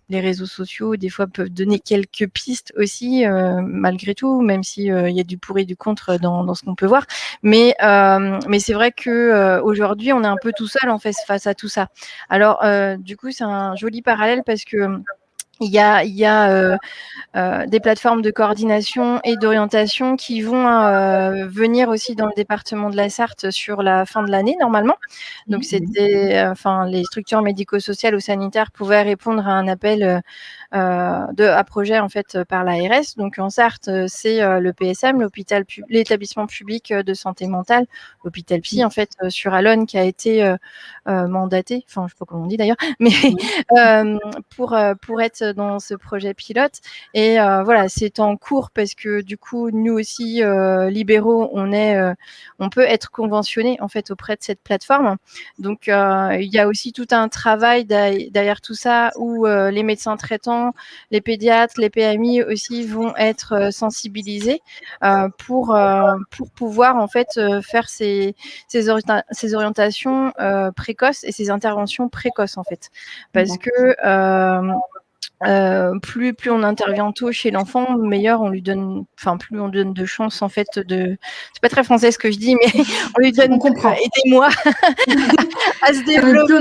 les réseaux sociaux, des fois, peuvent donner quelques pistes aussi, malgré tout, même s'il y a du pour et du contre dans ce qu'on peut voir. Mais c'est vrai que aujourd'hui, on est un peu tout seul en fait face à tout ça. Alors, du coup, c'est un joli parallèle parce que il y a des plateformes de coordination et d'orientation qui vont venir aussi dans le département de la Sarthe sur la fin de l'année normalement. Donc c'était, enfin, les structures médico-sociales ou sanitaires pouvaient répondre à un appel à projet en fait par l'ARS. Donc en Sarthe, c'est le PSM, l'établissement public de santé mentale, l'hôpital psy en fait sur Allonne qui a été mandaté, enfin je sais pas comment on dit d'ailleurs, mais pour être dans ce projet pilote. Et voilà, c'est en cours parce que du coup, nous aussi, libéraux, on peut être conventionnés en fait auprès de cette plateforme. Donc, il y a aussi tout un travail derrière tout ça où les médecins traitants, les pédiatres, les PMI aussi vont être sensibilisés pour pouvoir en fait faire ces orientations précoces et ces interventions précoces en fait, parce que plus on intervient tôt chez l'enfant, meilleur on lui donne, enfin plus on donne de chances en fait c'est pas très français ce que je dis, mais on lui donne, aidez-moi à se développer.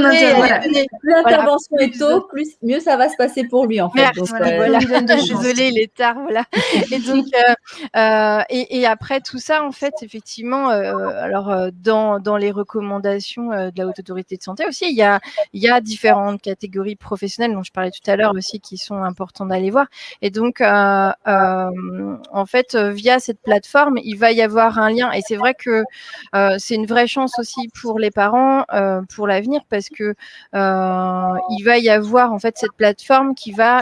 Plus l'intervention est tôt, mieux ça va se passer pour lui en fait. Merci, donc, voilà. Désolée les tares, voilà. Et donc et après tout ça en fait effectivement, alors dans les recommandations de la Haute Autorité de Santé aussi, il y a différentes catégories professionnelles dont je parlais tout à l'heure aussi qui sont importantes d'aller voir. Et donc en fait via cette plateforme, il va y avoir un lien. Et c'est vrai que c'est une vraie chance aussi pour les parents pour l'avenir parce que il va y avoir en fait cette plateforme qui va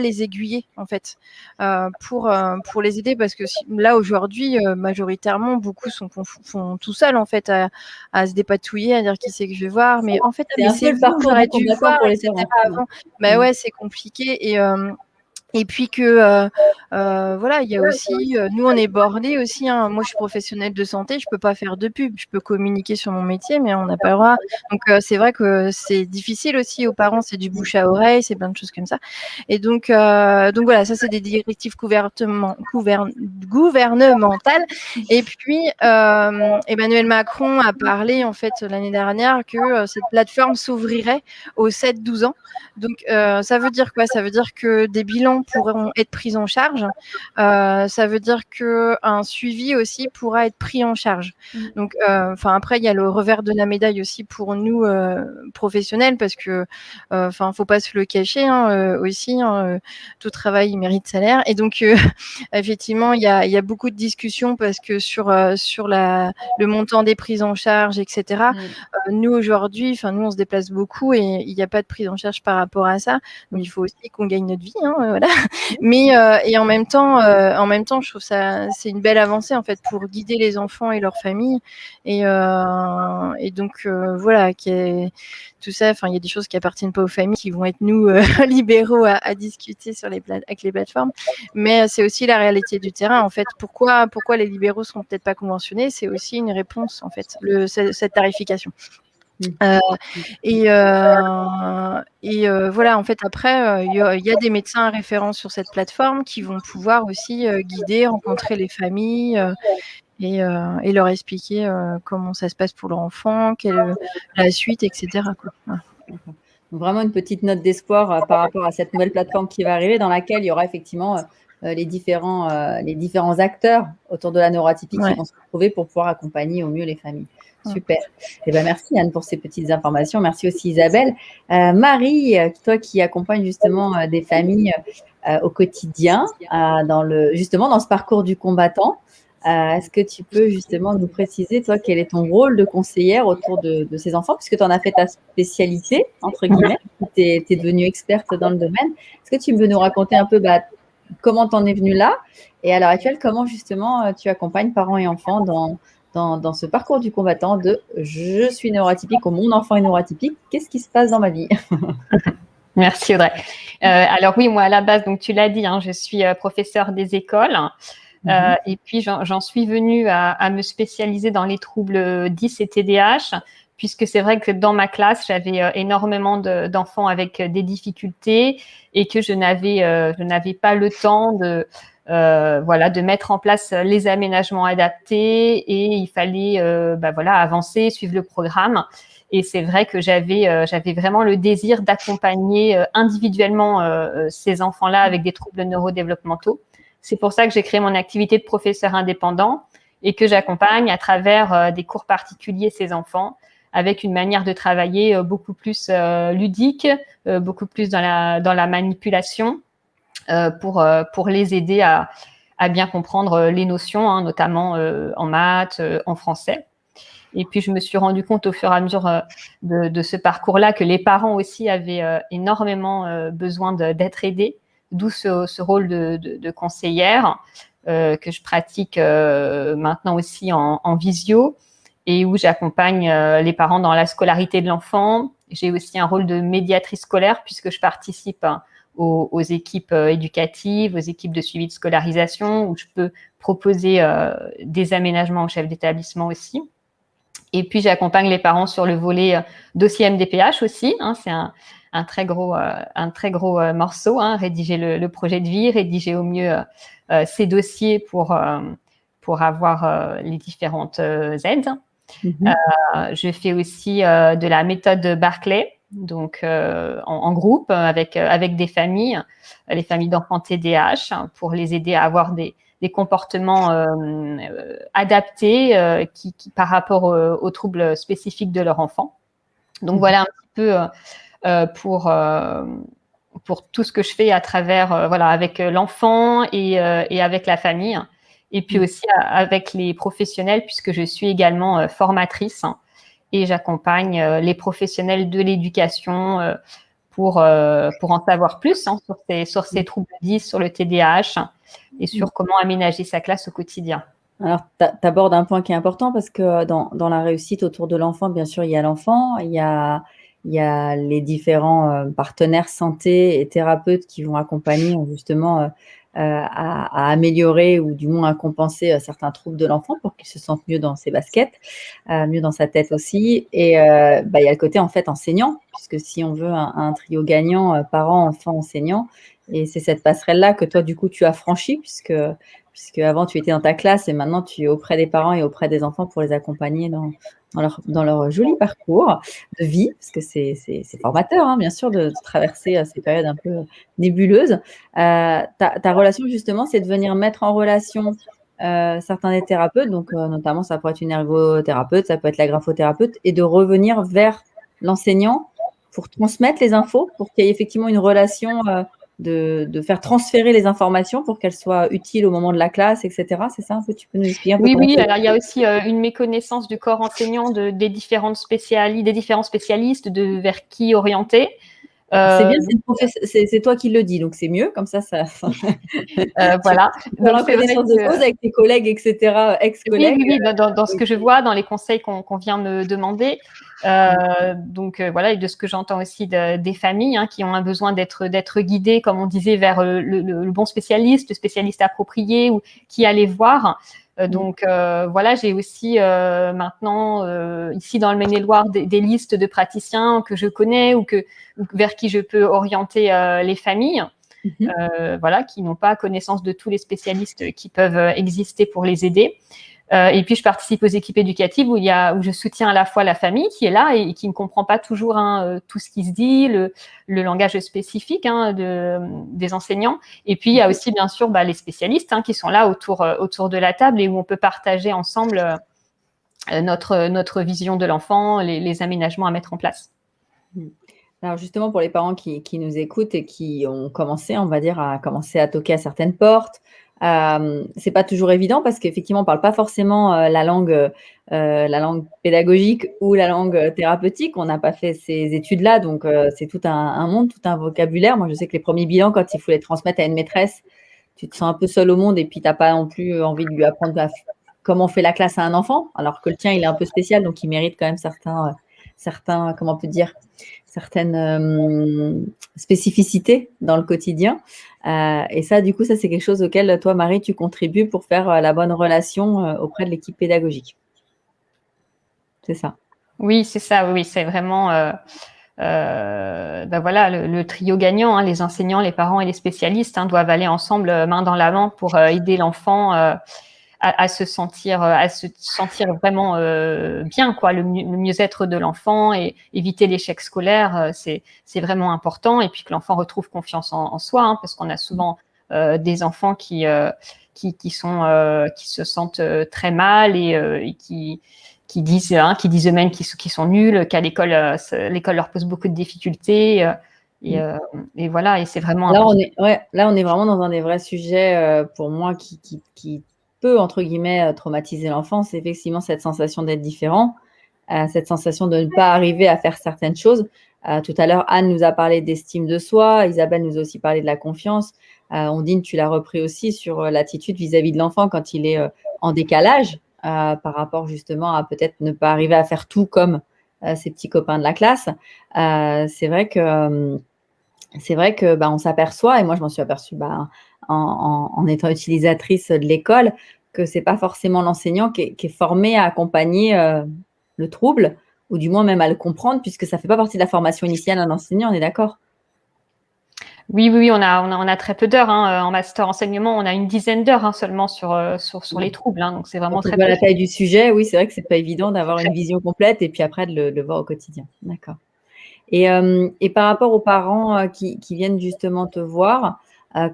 les aiguiller en fait pour les aider parce que là aujourd'hui majoritairement beaucoup font tout seuls en fait à se dépatouiller, à dire qui c'est que je vais voir, mais en fait c'est le parcours j'aurais dû voir pour les avant. Bah ouais, c'est compliqué. Et puis que voilà, il y a aussi, nous on est bornés aussi, hein. Moi je suis professionnelle de santé, je peux pas faire de pub, je peux communiquer sur mon métier, mais on n'a pas le droit. Donc c'est vrai que c'est difficile aussi aux parents, c'est du bouche à oreille, c'est plein de choses comme ça. Et donc voilà, ça c'est des directives gouvernementales. Et puis Emmanuel Macron a parlé en fait l'année dernière que cette plateforme s'ouvrirait aux 7-12 ans. Donc ça veut dire quoi? Ça veut dire que des bilans pourront être pris en charge. Ça veut dire qu'un suivi aussi pourra être pris en charge. Donc, après, il y a le revers de la médaille aussi pour nous professionnels, parce que, faut pas se le cacher aussi. Tout travail il mérite salaire. Et donc, effectivement, il y a beaucoup de discussions parce que sur le montant des prises en charge, etc. Nous aujourd'hui, nous on se déplace beaucoup et il n'y a pas de prise en charge par rapport à ça. Donc, il faut aussi qu'on gagne notre vie, voilà. Mais et en même temps, je trouve ça c'est une belle avancée en fait pour guider les enfants et leurs familles. Et donc voilà, tout ça. Il y a des choses qui appartiennent pas aux familles, qui vont être nous libéraux à discuter avec les plateformes. Mais c'est aussi la réalité du terrain en fait. Pourquoi les libéraux seront peut-être pas conventionnés? C'est aussi une réponse en fait, cette tarification. Voilà, en fait, après, il y a des médecins référents sur cette plateforme qui vont pouvoir aussi guider, rencontrer les familles et leur expliquer comment ça se passe pour leur enfant, la suite, etc. quoi. Voilà. Vraiment une petite note d'espoir par rapport à cette nouvelle plateforme qui va arriver, dans laquelle il y aura effectivement les différents acteurs autour de la neuroatypie qui Ouais. vont se retrouver pour pouvoir accompagner au mieux les familles. Ouais. Super. Eh ben, merci Anne pour ces petites informations. Merci aussi Isabelle. Marie, toi qui accompagnes justement des familles au quotidien, justement dans ce parcours du combattant, est-ce que tu peux justement nous préciser, toi, quel est ton rôle de conseillère autour de ces enfants, puisque tu en as fait ta spécialité, entre guillemets, tu es devenue experte dans le domaine. Est-ce que tu peux nous raconter un peu comment tu en es venue là et à l'heure actuelle, comment justement tu accompagnes parents et enfants dans ce parcours du combattant de « je suis neuroatypique » ou « mon enfant est neuroatypique », qu'est-ce qui se passe dans ma vie? Merci Audrey. Alors oui, moi à la base, donc tu l'as dit, je suis professeure des écoles. Et puis j'en suis venue à me spécialiser dans les troubles 10 et TDAH, puisque c'est vrai que dans ma classe, j'avais énormément d'enfants avec des difficultés et que je n'avais pas le temps de mettre en place les aménagements adaptés et il fallait avancer, suivre le programme. Et c'est vrai que j'avais vraiment le désir d'accompagner individuellement ces enfants-là avec des troubles neurodéveloppementaux. C'est pour ça que j'ai créé mon activité de professeur indépendant et que j'accompagne à travers des cours particuliers ces enfants avec une manière de travailler beaucoup plus ludique, beaucoup plus dans la manipulation pour les aider à bien comprendre les notions, notamment en maths, en français. Et puis, je me suis rendu compte au fur et à mesure de ce parcours-là que les parents aussi avaient énormément besoin d'être aidés, d'où ce rôle de conseillère que je pratique maintenant aussi en visio et où j'accompagne les parents dans la scolarité de l'enfant. J'ai aussi un rôle de médiatrice scolaire puisque je participe aux équipes éducatives, aux équipes de suivi de scolarisation où je peux proposer des aménagements aux chefs d'établissement aussi. Et puis, j'accompagne les parents sur le volet dossier MDPH aussi. C'est un très gros morceau. Rédiger le projet de vie, rédiger au mieux ces dossiers pour avoir les différentes aides. Je fais aussi de la méthode Barclay, donc en groupe avec des familles, les familles d'enfants TDAH, pour les aider à avoir des comportements adaptés qui par rapport aux troubles spécifiques de leur enfant. Donc voilà un petit peu pour tout ce que je fais à travers avec l'enfant et avec la famille. Et puis aussi avec les professionnels, puisque je suis également formatrice et j'accompagne les professionnels de l'éducation pour en savoir plus sur ces troubles 10, sur le TDAH et sur comment aménager sa classe au quotidien. Alors, tu abordes un point qui est important parce que dans la réussite autour de l'enfant, bien sûr, il y a l'enfant, il y a les différents partenaires santé et thérapeutes qui vont accompagner justement à améliorer ou du moins à compenser certains troubles de l'enfant pour qu'il se sente mieux dans ses baskets, mieux dans sa tête aussi. Et il y a le côté en fait enseignant, puisque si on veut un trio gagnant, parents, enfants, enseignants, et c'est cette passerelle-là que toi, du coup, tu as franchie, puisque avant, tu étais dans ta classe et maintenant, tu es auprès des parents et auprès des enfants pour les accompagner dans leur joli parcours de vie, parce que c'est formateur, bien sûr, de traverser ces périodes un peu nébuleuses. Ta relation, justement, c'est de venir mettre en relation certains des thérapeutes, donc notamment, ça peut être une ergothérapeute, ça peut être la graphothérapeute, et de revenir vers l'enseignant pour transmettre les infos, pour qu'il y ait effectivement une relation de faire transférer les informations pour qu'elles soient utiles au moment de la classe, etc. C'est ça un peu? Tu peux nous expliquer un peu? Oui. Alors, il y a aussi une méconnaissance du corps enseignant des différents spécialistes de vers qui orienter. C'est bien, c'est toi qui le dis, donc c'est mieux, comme ça. Voilà. Donc, c'est connaissance de cause avec tes collègues, etc., ex-collègues. Oui, dans ce que je vois, dans les conseils qu'on vient me demander. Et de ce que j'entends aussi des familles qui ont un besoin d'être guidées, comme on disait, vers le bon spécialiste, le spécialiste approprié ou qui allait voir. J'ai aussi maintenant ici dans le Maine-et-Loire des listes de praticiens que je connais ou vers qui je peux orienter les familles. Qui n'ont pas connaissance de tous les spécialistes qui peuvent exister pour les aider. Et puis, je participe aux équipes éducatives où je soutiens à la fois la famille qui est là et qui ne comprend pas toujours tout ce qui se dit, le langage spécifique des enseignants. Et puis, il y a aussi, bien sûr, les spécialistes qui sont là autour de la table et où on peut partager ensemble notre vision de l'enfant, les aménagements à mettre en place. Alors justement, pour les parents qui nous écoutent et qui ont commencé, on va dire, à commencer à toquer à certaines portes, c'est pas toujours évident parce qu'effectivement, on parle pas forcément la langue pédagogique ou la langue thérapeutique. On n'a pas fait ces études-là, donc c'est tout un monde, tout un vocabulaire. Moi, je sais que les premiers bilans, quand il faut les transmettre à une maîtresse, tu te sens un peu seul au monde et puis tu n'as pas non plus envie de lui apprendre comment on fait la classe à un enfant, alors que le tien, il est un peu spécial, donc il mérite quand même certains, comment on peut dire, certaines spécificités dans le quotidien. Et ça, du coup, ça, c'est quelque chose auquel toi, Marie, tu contribues pour faire la bonne relation auprès de l'équipe pédagogique. C'est ça. Oui, c'est ça. Oui, c'est vraiment voilà, le trio gagnant. Les enseignants, les parents et les spécialistes doivent aller ensemble main dans la main pour aider l'enfant à se sentir vraiment bien, quoi, le mieux-être de l'enfant et éviter l'échec scolaire, c'est vraiment important. Et puis que l'enfant retrouve confiance en soi, parce qu'on a souvent des enfants qui se sentent très mal et qui disent eux-mêmes qu'ils sont nuls, qu'à l'école leur pose beaucoup de difficultés. Et voilà, et c'est vraiment important. Là, on est vraiment dans un des vrais sujets pour moi qui peut, entre guillemets, traumatiser l'enfant, c'est effectivement cette sensation d'être différent, cette sensation de ne pas arriver à faire certaines choses. Tout à l'heure, Anne nous a parlé d'estime de soi, Isabelle nous a aussi parlé de la confiance. Ondine, tu l'as repris aussi sur l'attitude vis-à-vis de l'enfant quand il est en décalage par rapport justement à peut-être ne pas arriver à faire tout comme ses petits copains de la classe. C'est vrai que on s'aperçoit, et moi je m'en suis aperçue en étant utilisatrice de l'école, que c'est pas forcément l'enseignant qui est formé à accompagner le trouble, ou du moins même à le comprendre, puisque ça fait pas partie de la formation initiale d'un enseignant, on est d'accord? Oui, on a très peu d'heures en master enseignement, on a une dizaine d'heures seulement sur les troubles, donc c'est vraiment très peu. La taille du sujet, oui, c'est vrai que c'est pas évident d'avoir une vision complète et puis après de le voir au quotidien. D'accord. Et par rapport aux parents qui viennent justement te voir,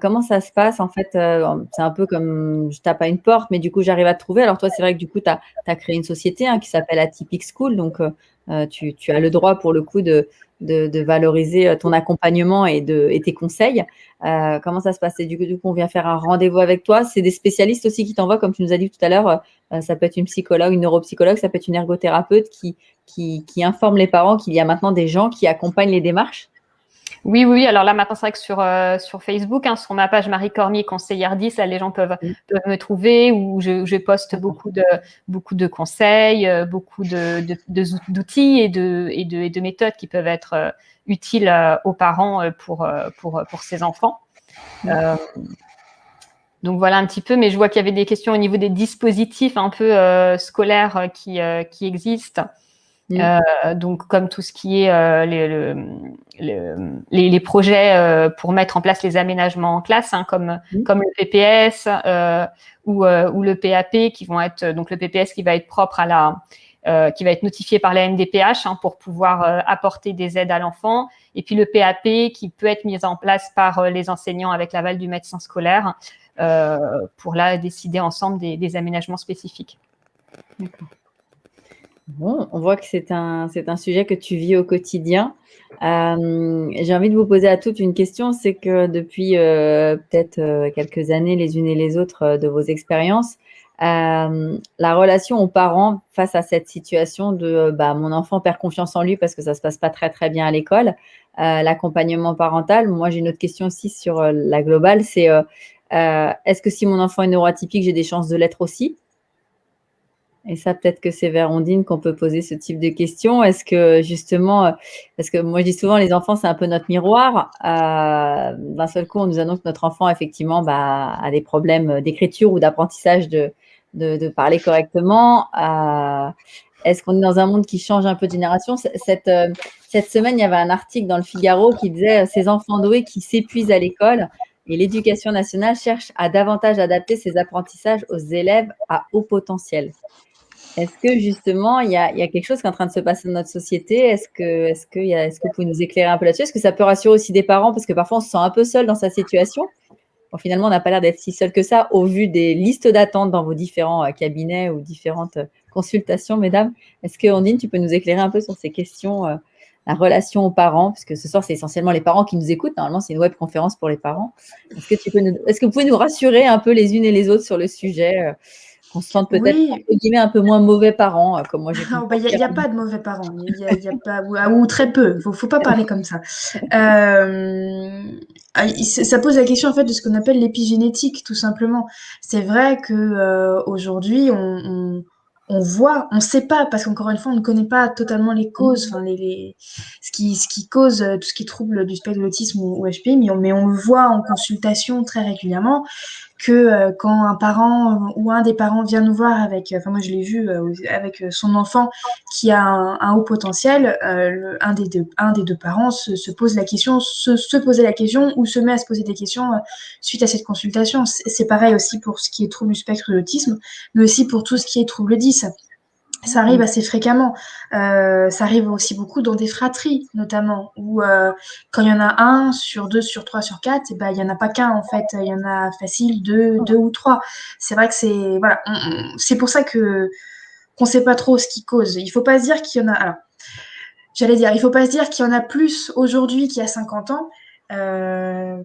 comment ça se passe en fait? C'est un peu comme je tape à une porte, mais du coup, j'arrive à te trouver. Alors toi, c'est vrai que du coup, tu as créé une société qui s'appelle Atypic School, donc tu as le droit pour le coup de valoriser ton accompagnement et tes conseils. Comment ça se passe? Et du coup, on vient faire un rendez-vous avec toi. C'est des spécialistes aussi qui t'envoient, comme tu nous as dit tout à l'heure. Ça peut être une psychologue, une neuropsychologue, ça peut être une ergothérapeute qui informe les parents qu'il y a maintenant des gens qui accompagnent les démarches. Oui. Alors là, maintenant, c'est vrai que sur Facebook, sur ma page Marie Cormier, conseillère 10, là, les gens peuvent me trouver, où je poste beaucoup de conseils, beaucoup d'outils et de méthodes qui peuvent être utiles aux parents pour ces enfants. Donc voilà un petit peu, mais je vois qu'il y avait des questions au niveau des dispositifs un peu scolaires qui existent. Donc comme tout ce qui est les projets pour mettre en place les aménagements en classe, comme le PPS ou le PAP, qui vont être donc le PPS qui va être propre qui va être notifié par la MDPH pour pouvoir apporter des aides à l'enfant, et puis le PAP qui peut être mis en place par les enseignants avec l'aval du médecin scolaire pour là décider ensemble des aménagements spécifiques. D'accord. Bon, on voit que c'est un sujet que tu vis au quotidien. J'ai envie de vous poser à toutes une question, c'est que depuis peut-être quelques années, les unes et les autres de vos expériences, la relation aux parents face à cette situation de mon enfant perd confiance en lui parce que ça se passe pas très très bien à l'école, l'accompagnement parental. Moi, j'ai une autre question aussi sur la globale, c'est est-ce que si mon enfant est neuroatypique, j'ai des chances de l'être aussi? Et ça, peut-être que c'est vers Ondine qu'on peut poser ce type de questions. Est-ce que justement, parce que moi je dis souvent, les enfants, c'est un peu notre miroir. D'un seul coup, on nous annonce que notre enfant, effectivement, a des problèmes d'écriture ou d'apprentissage de parler correctement. Est-ce qu'on est dans un monde qui change un peu de génération? Cette semaine, il y avait un article dans le Figaro qui disait « Ces enfants doués qui s'épuisent à l'école ». et l'éducation nationale cherche à davantage adapter ces apprentissages aux élèves à haut potentiel. Est-ce que justement, il y a quelque chose qui est en train de se passer dans notre société? Est-ce que vous pouvez nous éclairer un peu là-dessus? Est-ce que ça peut rassurer aussi des parents? Parce que parfois, on se sent un peu seul dans sa situation. Bon, finalement, on n'a pas l'air d'être si seul que ça au vu des listes d'attente dans vos différents cabinets ou différentes consultations, mesdames. Est-ce que, Ondine, tu peux nous éclairer un peu sur ces questions, la relation aux parents? Parce que ce soir, c'est essentiellement les parents qui nous écoutent. Normalement, c'est une webconférence pour les parents. Est-ce que vous pouvez nous rassurer un peu les unes et les autres sur le sujet, qu'on se sente peut-être, Oui, entre guillemets, un peu moins mauvais parents, comme moi j'ai pu me il sentir. n'y a pas de mauvais parents, y a pas, ou très peu, faut pas parler comme ça. Ça pose la question en fait de ce qu'on appelle l'épigénétique, tout simplement. C'est vrai que aujourd'hui, on voit, on sait pas, parce qu'encore une fois, on ne connaît pas totalement les causes, enfin ce qui cause tout ce qui est trouble du spectre de l'autisme ou HPI, mais on le voit en consultation très régulièrement que quand un parent ou un des parents vient nous voir avec, enfin moi je l'ai vu avec son enfant qui a un haut potentiel, un des deux parents se pose la question, se posait la question ou se met à se poser des questions suite à cette consultation. C'est pareil aussi pour ce qui est trouble du spectre de l'autisme, mais aussi pour tout ce qui est trouble 10. Ça arrive assez fréquemment. Ça arrive aussi beaucoup dans des fratries, notamment, où quand il y en a un sur deux, sur trois, sur quatre, eh ben, il n'y en a pas qu'un, en fait. Il y en a facile deux ou trois. C'est vrai que c'est... Voilà. C'est pour ça que qu'on ne sait pas trop ce qui cause. Il ne faut pas se dire qu'il y en a... Alors, j'allais dire, il ne faut pas se dire qu'il y en a plus aujourd'hui qu'il y a 50 ans,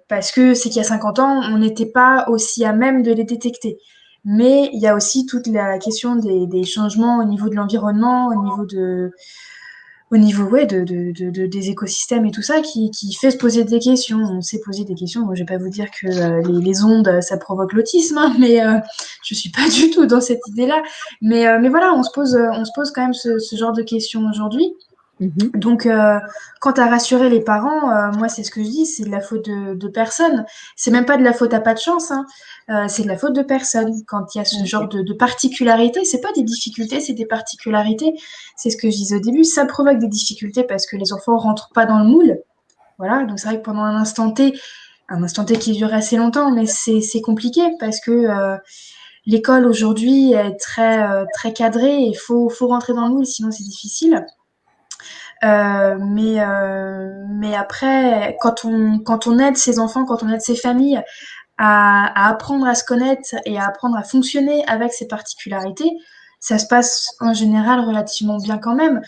parce que c'est qu'il y a 50 ans, on n'était pas aussi à même de les détecter. Mais il y a aussi toute la question des changements au niveau de l'environnement, au niveau ouais, des écosystèmes et tout ça, qui fait se poser des questions. On s'est posé des questions. Moi, je vais pas vous dire que les ondes, ça provoque l'autisme, hein, mais je suis pas du tout dans cette idée-là. Mais voilà, on se pose quand même ce genre de questions aujourd'hui. Donc, quant à rassurer les parents, moi, c'est ce que je dis, c'est de la faute de personne. C'est même pas de la faute à pas de chance, hein. C'est de la faute de personne. Quand il y a ce genre de particularités, c'est pas des difficultés, c'est des particularités. C'est ce que je disais au début, ça provoque des difficultés parce que les enfants rentrent pas dans le moule. Voilà, donc c'est vrai que pendant un instant T qui dure assez longtemps, mais c'est compliqué parce que l'école aujourd'hui est très cadrée et faut rentrer dans le moule, sinon c'est difficile. Mais après, quand on aide ces enfants, quand on aide ces familles à apprendre à se connaître et à apprendre à fonctionner avec ces particularités, ça se passe en général relativement bien quand même,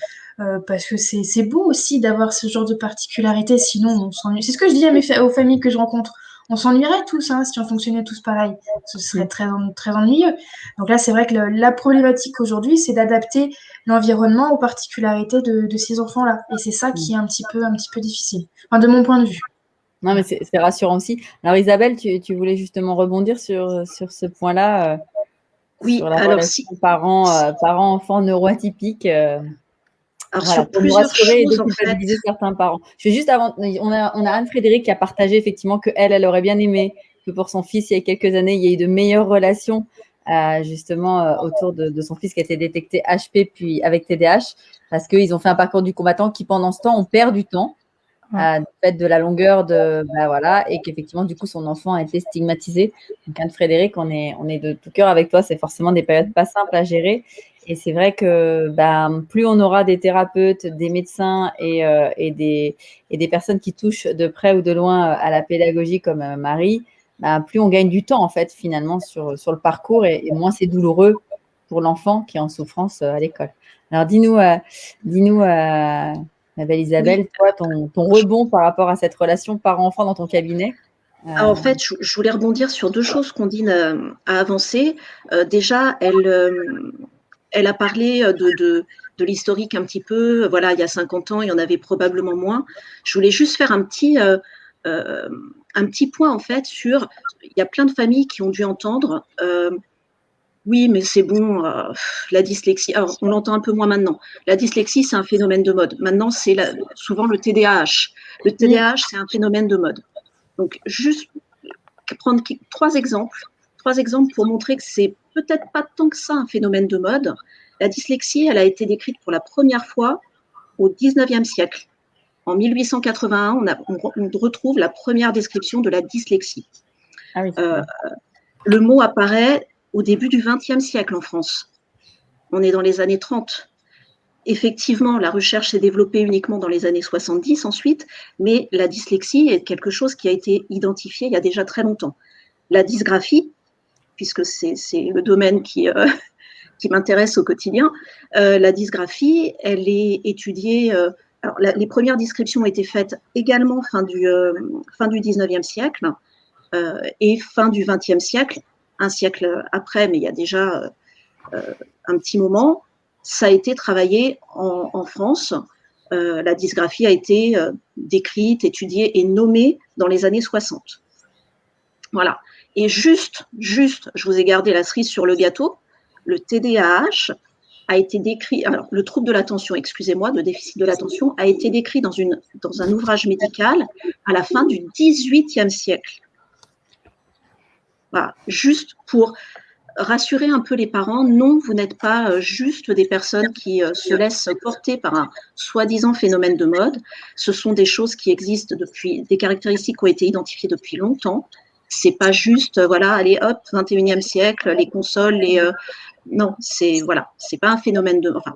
parce que c'est beau aussi d'avoir ce genre de particularités, sinon on s'ennuie. C'est ce que je dis aux familles que je rencontre. On s'ennuierait tous hein, si on fonctionnait tous pareil. Ce serait très ennuyeux. Donc là, c'est vrai que la problématique aujourd'hui, c'est d'adapter l'environnement aux particularités de ces enfants-là. Et c'est ça qui est un petit peu difficile, enfin, de mon point de vue. Non, mais c'est rassurant aussi. Alors, Isabelle, tu voulais justement rebondir sur ce point-là, Oui, sur la alors relation parents-enfants neuroatypiques, alors voilà, sur pour nous plusieurs rassurer et choses en fait. déculpabiliser certains parents. Je vais juste avant, on a Anne-Frédérique qui a partagé effectivement qu'elle aurait bien aimé que pour son fils, il y a quelques années, il y ait eu de meilleures relations justement autour de son fils qui a été détecté HP puis avec TDAH, parce qu'ils ont fait un parcours du combattant qui, pendant ce temps, on perd du temps. Du fait de la longueur voilà, et qu'effectivement, du coup, son enfant a été stigmatisé. Donc, Anne-Frédérique, on est de tout cœur avec toi. C'est forcément des périodes pas simples à gérer. Et c'est vrai que plus on aura des thérapeutes, des médecins et des personnes qui touchent de près ou de loin à la pédagogie comme Marie, plus on gagne du temps, en fait, finalement, sur le parcours et moins c'est douloureux pour l'enfant qui est en souffrance à l'école. Alors, dis-nous ma belle Isabelle, Oui. toi, ton rebond par rapport à cette relation parent-enfant dans ton cabinet. Alors, en fait, je voulais rebondir sur deux choses qu'Ondine a avancées. Déjà, elle a parlé de l'historique un petit peu. Voilà, il y a 50 ans, il y en avait probablement moins. Je voulais juste faire un petit point, en fait, sur... Il y a plein de familles qui ont dû entendre oui, mais c'est bon, la dyslexie. Alors, on l'entend un peu moins maintenant. La dyslexie, c'est un phénomène de mode. Maintenant, c'est souvent le TDAH. Le TDAH, c'est un phénomène de mode. Donc, juste prendre trois exemples pour montrer que c'est peut-être pas tant que ça un phénomène de mode. La dyslexie, elle a été décrite pour la première fois au 19e siècle, en 1881, on retrouve la première description de la dyslexie. Ah oui. Le mot apparaît au début du XXe siècle en France. On est dans les années 30. Effectivement, la recherche s'est développée uniquement dans les années 70 ensuite, mais la dyslexie est quelque chose qui a été identifié il y a déjà très longtemps. La dysgraphie, puisque c'est le domaine qui m'intéresse au quotidien, la dysgraphie, elle est étudiée. Alors, les premières descriptions ont été faites également fin du 19e siècle et fin du 20e siècle, un siècle après, mais il y a déjà un petit moment. Ça a été travaillé en France. La dysgraphie a été décrite, étudiée et nommée dans les années 60. Voilà. Et juste, je vous ai gardé la cerise sur le gâteau, le TDAH a été décrit, alors le trouble de l'attention, excusez-moi, de déficit de l'attention, a été décrit dans un ouvrage médical à la fin du XVIIIe siècle. Voilà. Juste pour rassurer un peu les parents, non, vous n'êtes pas juste des personnes qui se laissent porter par un soi-disant phénomène de mode. Ce sont des choses qui existent depuis, des caractéristiques qui ont été identifiées depuis longtemps. C'est pas juste, voilà, allez hop, 21e siècle, les consoles, non, c'est pas un phénomène de, enfin,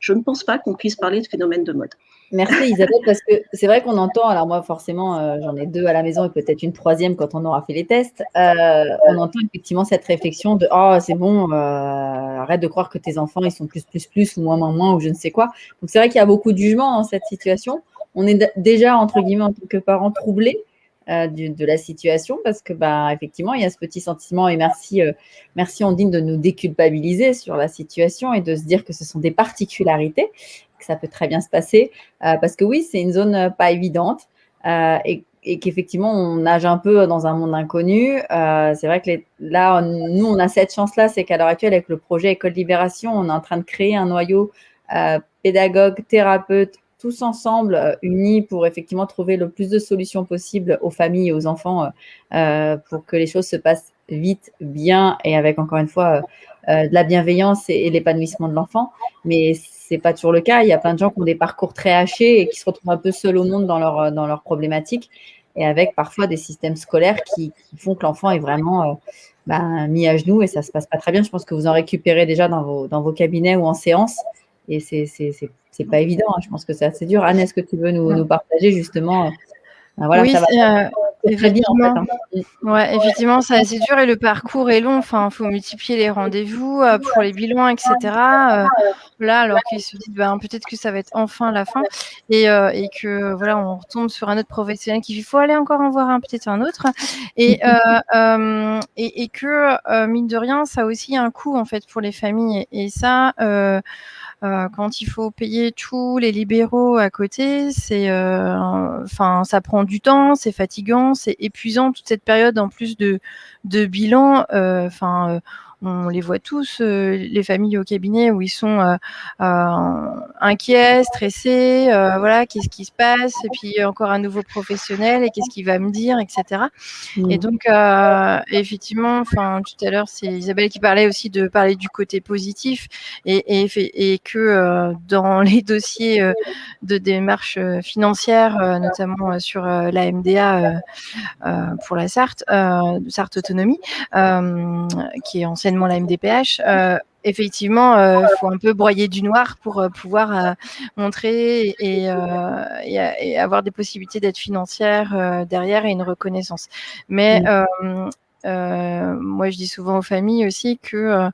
je ne pense pas qu'on puisse parler de phénomène de mode. Merci Isabelle, parce que c'est vrai qu'on entend, alors moi forcément j'en ai 2 à la maison et peut-être une 3e quand on aura fait les tests, on entend effectivement cette réflexion de « Oh c'est bon, arrête de croire que tes enfants ils sont plus ou moins ou je ne sais quoi ». Donc c'est vrai qu'il y a beaucoup de jugement dans cette situation. On est déjà entre guillemets en tant que parents troublés de la situation parce que effectivement il y a ce petit sentiment et merci Ondine de nous déculpabiliser sur la situation et de se dire que ce sont des particularités, que ça peut très bien se passer parce que oui c'est une zone pas évidente et qu'effectivement on nage un peu dans un monde inconnu. C'est vrai que là nous on a cette chance là, c'est qu'à l'heure actuelle avec le projet École Libération on est en train de créer un noyau pédagogues, thérapeutes, tous ensemble unis pour effectivement trouver le plus de solutions possibles aux familles et aux enfants pour que les choses se passent vite, bien et avec encore une fois de la bienveillance et l'épanouissement de l'enfant. Mais c'est pas toujours le cas. Il y a plein de gens qui ont des parcours très hachés et qui se retrouvent un peu seuls au monde dans leurs problématiques et avec parfois des systèmes scolaires qui font que l'enfant est vraiment mis à genoux et ça se passe pas très bien. Je pense que vous en récupérez déjà dans vos cabinets ou en séance et c'est pas évident, hein. Je pense que c'est assez dur. Anne, est-ce que tu veux nous partager justement voilà, oui, ça va très bien en fait. Hein. Ouais, effectivement, c'est assez dur et le parcours est long. Enfin, il faut multiplier les rendez-vous pour les bilans, etc. Là, alors qu'ils se disent peut-être que ça va être enfin la fin et que voilà, on retombe sur un autre professionnel qui dit il faut aller encore en voir peut-être un autre et que mine de rien, ça a aussi un coût en fait pour les familles et ça. Quand il faut payer tous les libéraux à côté, ça prend du temps, c'est fatigant, c'est épuisant toute cette période en plus de bilan. On les voit tous, les familles au cabinet où ils sont inquiets, stressés, voilà, qu'est-ce qui se passe et puis encore un nouveau professionnel et qu'est-ce qu'il va me dire, etc. Et donc, effectivement, tout à l'heure, c'est Isabelle qui parlait aussi de parler du côté positif et que dans les dossiers de démarche financière, notamment sur la MDA pour la Sarthe, Sarthe Autonomie, qui est anciennement la MDPH, effectivement, il faut un peu broyer du noir pour pouvoir montrer et avoir des possibilités d'être financière derrière et une reconnaissance. Mais moi, je dis souvent aux familles aussi que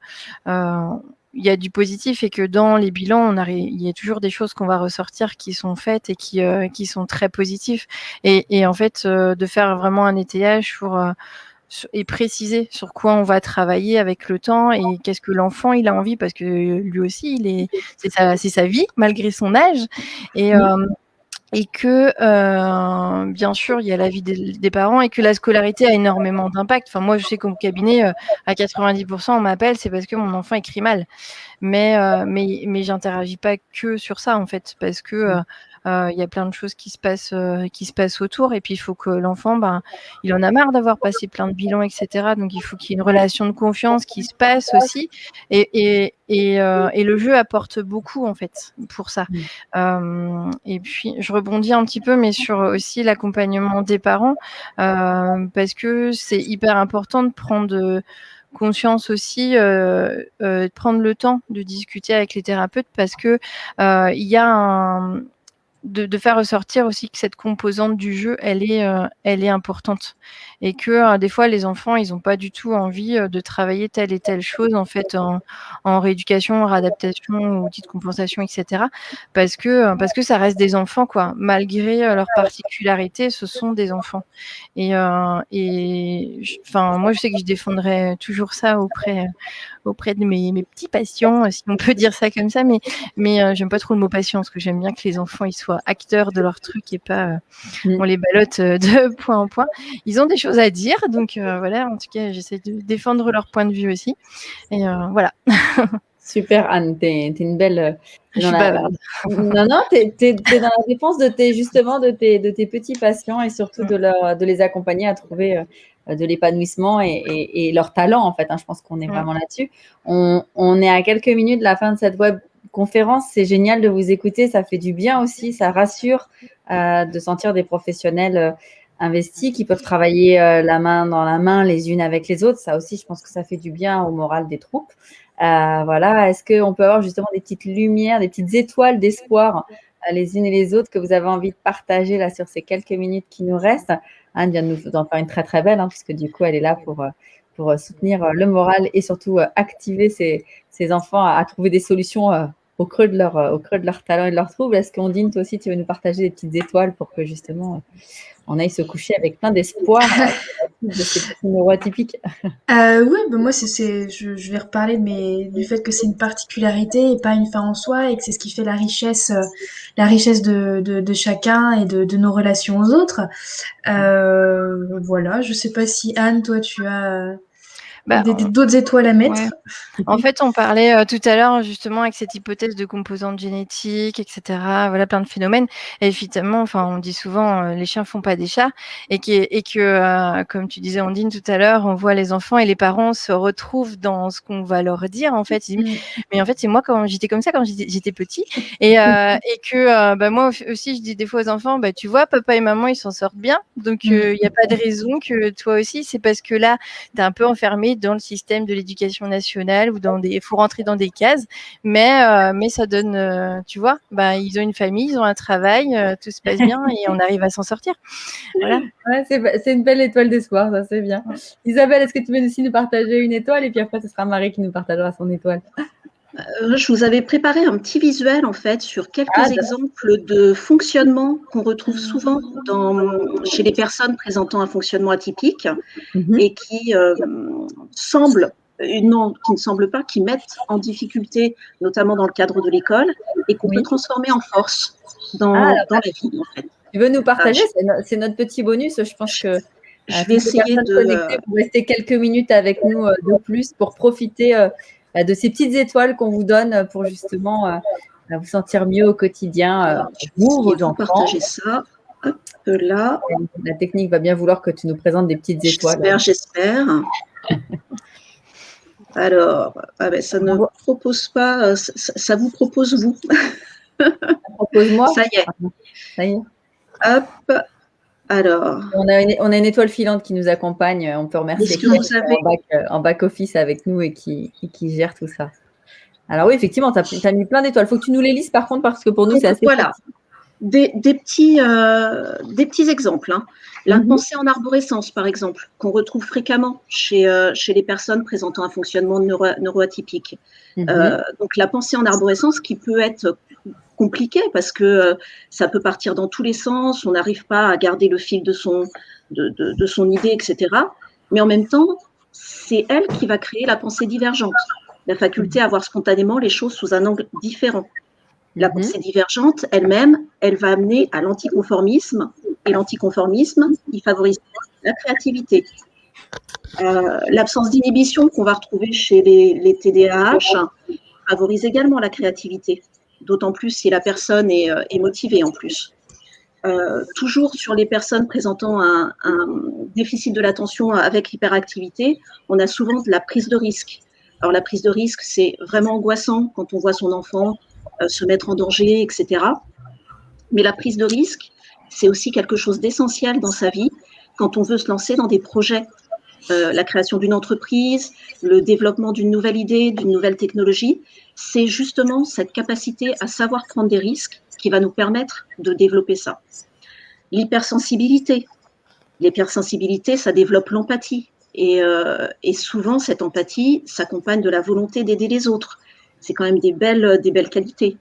il y a du positif et que dans les bilans, il y a toujours des choses qu'on va ressortir qui sont faites et qui sont très positifs. Et en fait, de faire vraiment un étayage et préciser sur quoi on va travailler avec le temps et qu'est-ce que l'enfant il a envie parce que lui aussi c'est sa vie malgré son âge et que bien sûr il y a la vie des parents et que la scolarité a énormément d'impact. Enfin moi je sais qu'au cabinet à 90% on m'appelle c'est parce que mon enfant écrit mal. Mais j'interagis pas que sur ça en fait parce que il y a plein de choses qui se passent autour. Et puis, il faut que l'enfant, il en a marre d'avoir passé plein de bilans, etc. Donc, il faut qu'il y ait une relation de confiance qui se passe aussi. Et le jeu apporte beaucoup, en fait, pour ça. Et puis, je rebondis un petit peu, mais sur aussi l'accompagnement des parents, parce que c'est hyper important de prendre conscience aussi, de prendre le temps de discuter avec les thérapeutes, parce que il y a de faire ressortir aussi que cette composante du jeu, elle est importante, et que des fois les enfants, ils n'ont pas du tout envie de travailler telle et telle chose, en fait, en rééducation, en réadaptation, outils de compensation, etc. Parce que ça reste des enfants, quoi. Malgré leurs particularités, ce sont des enfants. Et moi, je sais que je défendrai toujours ça auprès de mes petits patients, si on peut dire ça comme ça, mais j'aime pas trop le mot patient, parce que j'aime bien que les enfants, ils soient acteurs de leur truc et pas on les ballotte de point en point. Ils ont des choses à dire, donc voilà, en tout cas, j'essaie de défendre leur point de vue aussi. Et voilà. Super, Anne, t'es une belle. Je suis bavarde. Non, t'es dans la défense de tes petits patients, et surtout de les accompagner à trouver de l'épanouissement et leur talent, en fait. Je pense qu'on est vraiment là-dessus. On est à quelques minutes de la fin de cette web conférence. C'est génial de vous écouter. Ça fait du bien aussi. Ça rassure de sentir des professionnels investis qui peuvent travailler la main dans la main les unes avec les autres. Ça aussi, je pense que ça fait du bien au moral des troupes. Voilà. Est-ce qu'on peut avoir justement des petites lumières, des petites étoiles d'espoir les unes et les autres que vous avez envie de partager là sur ces quelques minutes qui nous restent? Anne vient d'en faire une très très belle, puisque du coup elle est là pour soutenir le moral et surtout activer ces enfants à trouver des solutions au creux de leur talent et de leur trouble. Est-ce qu'Ondine, toi aussi, tu veux nous partager des petites étoiles pour que justement on aille se coucher avec plein d'espoir de ces petits neuroatypiques? Oui, moi, je vais reparler du fait que c'est une particularité et pas une fin en soi, et que c'est ce qui fait la richesse de chacun et de nos relations aux autres. Voilà, je sais pas si Anne, toi, tu as d'autres étoiles à mettre. Ouais. En fait, on parlait tout à l'heure justement avec cette hypothèse de composante génétique, etc. Voilà, plein de phénomènes. Et évidemment, on dit souvent les chiens font pas des chats, et que comme tu disais, Ondine, tout à l'heure, on voit les enfants et les parents se retrouvent dans ce qu'on va leur dire. En fait, ils disent, mais en fait, c'est moi quand j'étais comme ça quand j'étais petit, et que moi aussi, je dis des fois aux enfants, tu vois, papa et maman, ils s'en sortent bien, donc il n'y a pas de raison que toi aussi. C'est parce que là, tu es un peu enfermé dans le système de l'éducation nationale, ou il faut rentrer dans des cases, mais ça donne, tu vois, ils ont une famille, ils ont un travail, tout se passe bien et on arrive à s'en sortir. Voilà. Ouais, c'est une belle étoile d'espoir, ça, c'est bien. Isabelle, est-ce que tu veux aussi nous partager une étoile, et puis après ce sera Marie qui nous partagera son étoile? Je vous avais préparé un petit visuel, en fait, sur quelques exemples de fonctionnement qu'on retrouve souvent chez les personnes présentant un fonctionnement atypique et qui qui mettent en difficulté, notamment dans le cadre de l'école, et qu'on peut transformer en force dans la vie, en fait. Tu veux nous partager? C'est notre petit bonus. Je pense que je vais essayer de rester quelques minutes avec nous de plus pour profiter de ces petites étoiles qu'on vous donne pour justement vous sentir mieux au quotidien. Vous partager ça. Hop, là. La technique va bien vouloir que tu nous présentes des petites étoiles. J'espère. Alors, ça ne propose pas, ça vous propose vous. Propose-moi. Ça y est. Hop. Alors. On a une étoile filante qui nous accompagne. On peut remercier en back-office avec nous et qui gère tout ça. Alors oui, effectivement, tu as mis plein d'étoiles. Il faut que tu nous les lises par contre, parce que pour nous, c'est assez voilà. Des petits exemples. La pensée en arborescence, par exemple, qu'on retrouve fréquemment chez les personnes présentant un fonctionnement neuroatypique. Donc, la pensée en arborescence qui peut être compliquée parce que ça peut partir dans tous les sens, on n'arrive pas à garder le fil de son idée, etc. Mais en même temps, c'est elle qui va créer la pensée divergente, la faculté à voir spontanément les choses sous un angle différent. La pensée divergente, elle-même, elle va amener à l'anticonformisme. Et l'anticonformisme, il favorise la créativité. L'absence d'inhibition qu'on va retrouver chez les TDAH favorise également la créativité. d'autant plus si la personne est motivée en plus. Toujours sur les personnes présentant un déficit de l'attention avec l'hyperactivité, on a souvent de la prise de risque. Alors la prise de risque, c'est vraiment angoissant quand on voit son enfant se mettre en danger, etc. Mais la prise de risque, c'est aussi quelque chose d'essentiel dans sa vie quand on veut se lancer dans des projets. La création d'une entreprise, le développement d'une nouvelle idée, d'une nouvelle technologie, c'est justement cette capacité à savoir prendre des risques qui va nous permettre de développer ça. L'hypersensibilité. L'hypersensibilité, ça développe l'empathie. Et souvent, cette empathie s'accompagne de la volonté d'aider les autres. C'est quand même des belles qualités.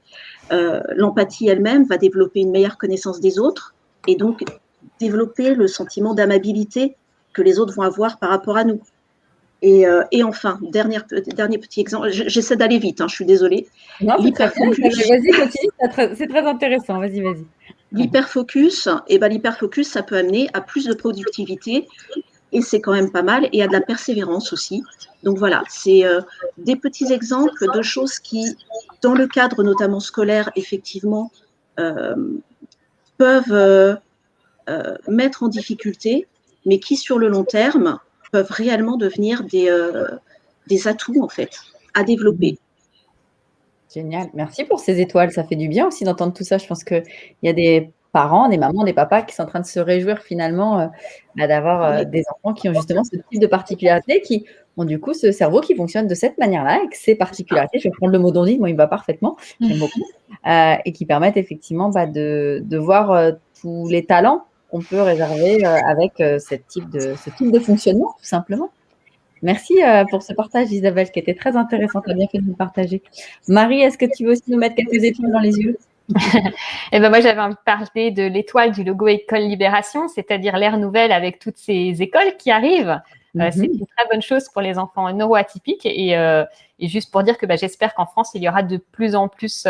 L'empathie elle-même va développer une meilleure connaissance des autres et donc développer le sentiment d'amabilité que les autres vont avoir par rapport à nous. Et enfin, dernier petit exemple, j'essaie d'aller vite, je suis désolée. Non, c'est très bien. Vas-y, continue, c'est très intéressant. Vas-y. L'hyperfocus, l'hyperfocus, ça peut amener à plus de productivité et c'est quand même pas mal, et à de la persévérance aussi. Donc voilà, c'est des petits exemples de choses qui, dans le cadre notamment scolaire, effectivement, peuvent mettre en difficulté, mais qui, sur le long terme, peuvent réellement devenir des atouts, en fait, à développer. Génial. Merci pour ces étoiles. Ça fait du bien aussi d'entendre tout ça. Je pense qu'il y a des parents, des mamans, des papas qui sont en train de se réjouir finalement d'avoir des enfants qui ont justement ce type de particularité, qui ont du coup ce cerveau qui fonctionne de cette manière-là, avec ces particularités. Je vais prendre le mot d'Ondine, moi il me va parfaitement, j'aime beaucoup, et qui permettent effectivement de voir tous les talents qu'on peut réserver avec ce type de fonctionnement, tout simplement. Merci pour ce partage, Isabelle, qui était très intéressant. Tu as bien fait de nous partager. Marie, est-ce que tu veux aussi nous mettre quelques étoiles dans les yeux? Eh ben moi, j'avais envie de parler de l'étoile du logo École Libération, c'est-à-dire l'ère nouvelle avec toutes ces écoles qui arrivent. C'est une très bonne chose pour les enfants neuroatypiques et juste pour dire que j'espère qu'en France, il y aura de plus en plus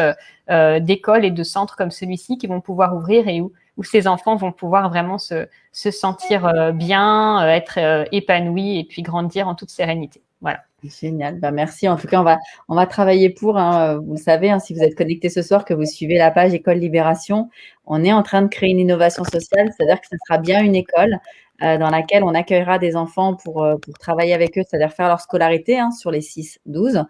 d'écoles et de centres comme celui-ci qui vont pouvoir ouvrir et où ces enfants vont pouvoir vraiment se sentir bien, être épanouis et puis grandir en toute sérénité. Voilà. Génial. Merci. En tout cas, on va travailler pour. Vous le savez, si vous êtes connecté ce soir, que vous suivez la page École Libération, on est en train de créer une innovation sociale, c'est-à-dire que ce sera bien une école dans laquelle on accueillera des enfants pour travailler avec eux, c'est-à-dire faire leur scolarité sur les 6-12.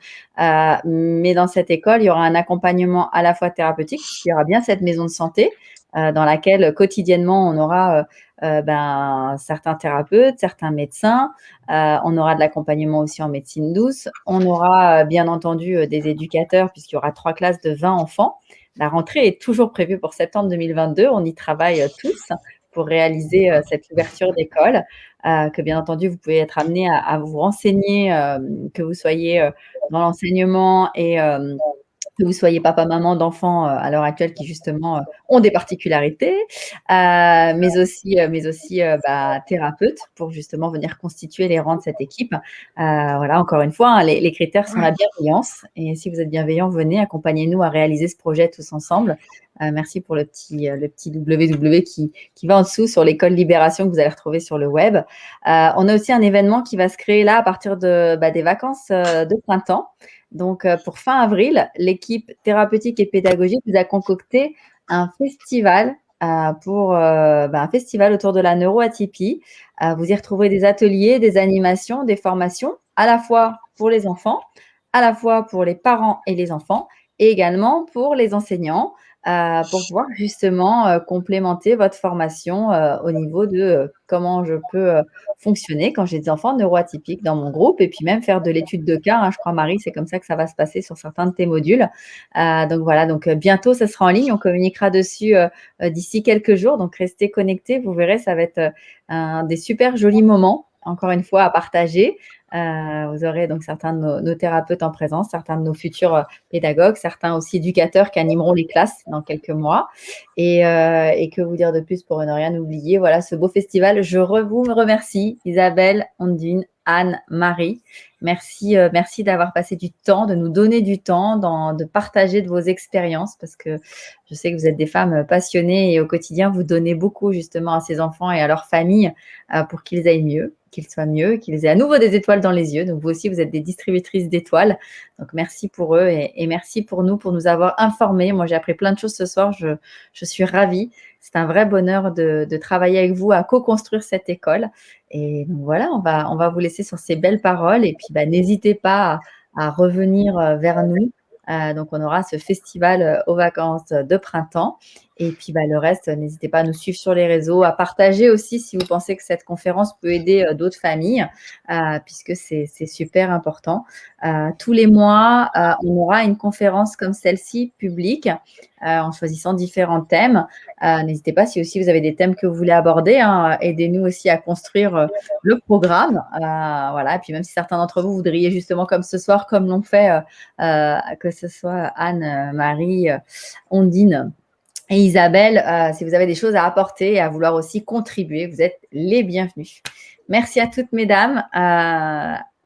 Mais dans cette école, il y aura un accompagnement à la fois thérapeutique, il y aura bien cette maison de santé dans laquelle quotidiennement on aura certains thérapeutes, certains médecins, on aura de l'accompagnement aussi en médecine douce, on aura bien entendu des éducateurs puisqu'il y aura 3 classes de 20 enfants. La rentrée est toujours prévue pour septembre 2022, on y travaille tous pour réaliser cette ouverture d'école, que bien entendu vous pouvez être amené à vous renseigner, que vous soyez dans l'enseignement et que vous soyez papa, maman d'enfants à l'heure actuelle qui justement ont des particularités, mais aussi thérapeutes pour justement venir constituer les rangs de cette équipe. Voilà, encore une fois, les critères sont la bienveillance. Et si vous êtes bienveillant, venez, accompagnez-nous à réaliser ce projet tous ensemble. Merci pour le petit www qui va en dessous sur l'école Libération que vous allez retrouver sur le web. On a aussi un événement qui va se créer là à partir des vacances de printemps. Donc, pour fin avril, l'équipe thérapeutique et pédagogique vous a concocté un festival un festival autour de la neuroatypie. Vous y retrouverez des ateliers, des animations, des formations, à la fois pour les enfants, à la fois pour les parents et les enfants, et également pour les enseignants, pour pouvoir justement complémenter votre formation au niveau de comment je peux fonctionner quand j'ai des enfants neuroatypiques dans mon groupe, et puis même faire de l'étude de cas. Je crois, Marie, c'est comme ça que ça va se passer sur certains de tes modules. Donc voilà, bientôt, ça sera en ligne. On communiquera dessus d'ici quelques jours. Donc, restez connectés. Vous verrez, ça va être des super jolis moments, encore une fois, à partager. Vous aurez donc certains de nos thérapeutes en présence, certains de nos futurs pédagogues, certains aussi éducateurs qui animeront les classes dans quelques mois. Et que vous dire de plus pour ne rien oublier? Voilà ce beau festival. Je vous remercie, Isabelle, Ondine, Anne, Marie. Merci, merci d'avoir passé du temps, de nous donner du temps, de partager de vos expériences, parce que je sais que vous êtes des femmes passionnées et au quotidien, vous donnez beaucoup justement à ces enfants et à leur famille pour qu'ils aillent mieux, qu'ils soient mieux, qu'ils aient à nouveau des étoiles dans les yeux. Donc vous aussi, vous êtes des distributrices d'étoiles. Donc merci pour eux et merci pour nous avoir informés. Moi, j'ai appris plein de choses ce soir. Je suis ravie. C'est un vrai bonheur de travailler avec vous à co-construire cette école. Et donc voilà, on va vous laisser sur ces belles paroles. Et puis, n'hésitez pas à revenir vers nous. Donc, on aura ce festival aux vacances de printemps. Et puis, le reste, n'hésitez pas à nous suivre sur les réseaux, à partager aussi si vous pensez que cette conférence peut aider d'autres familles, puisque c'est super important. Tous les mois, on aura une conférence comme celle-ci publique en choisissant différents thèmes. N'hésitez pas si aussi vous avez des thèmes que vous voulez aborder. Aidez-nous aussi à construire le programme. Voilà. Et puis même si certains d'entre vous voudriez justement comme ce soir, comme l'ont fait, que ce soit Anne, Marie, Ondine et Isabelle, si vous avez des choses à apporter et à vouloir aussi contribuer, vous êtes les bienvenus. Merci à toutes mesdames.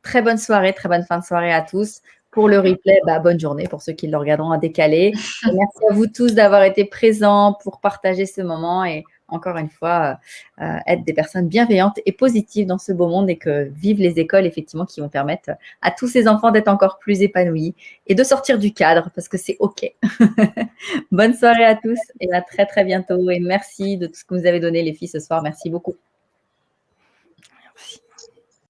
Très bonne soirée, très bonne fin de soirée à tous. Pour le replay, bonne journée pour ceux qui le regarderont en décalé. Et merci à vous tous d'avoir été présents pour partager ce moment et encore une fois, être des personnes bienveillantes et positives dans ce beau monde et que vivent les écoles, effectivement, qui vont permettre à tous ces enfants d'être encore plus épanouis et de sortir du cadre parce que c'est OK. Bonne soirée à tous et à très, très bientôt. Et merci de tout ce que vous avez donné, les filles, ce soir. Merci beaucoup.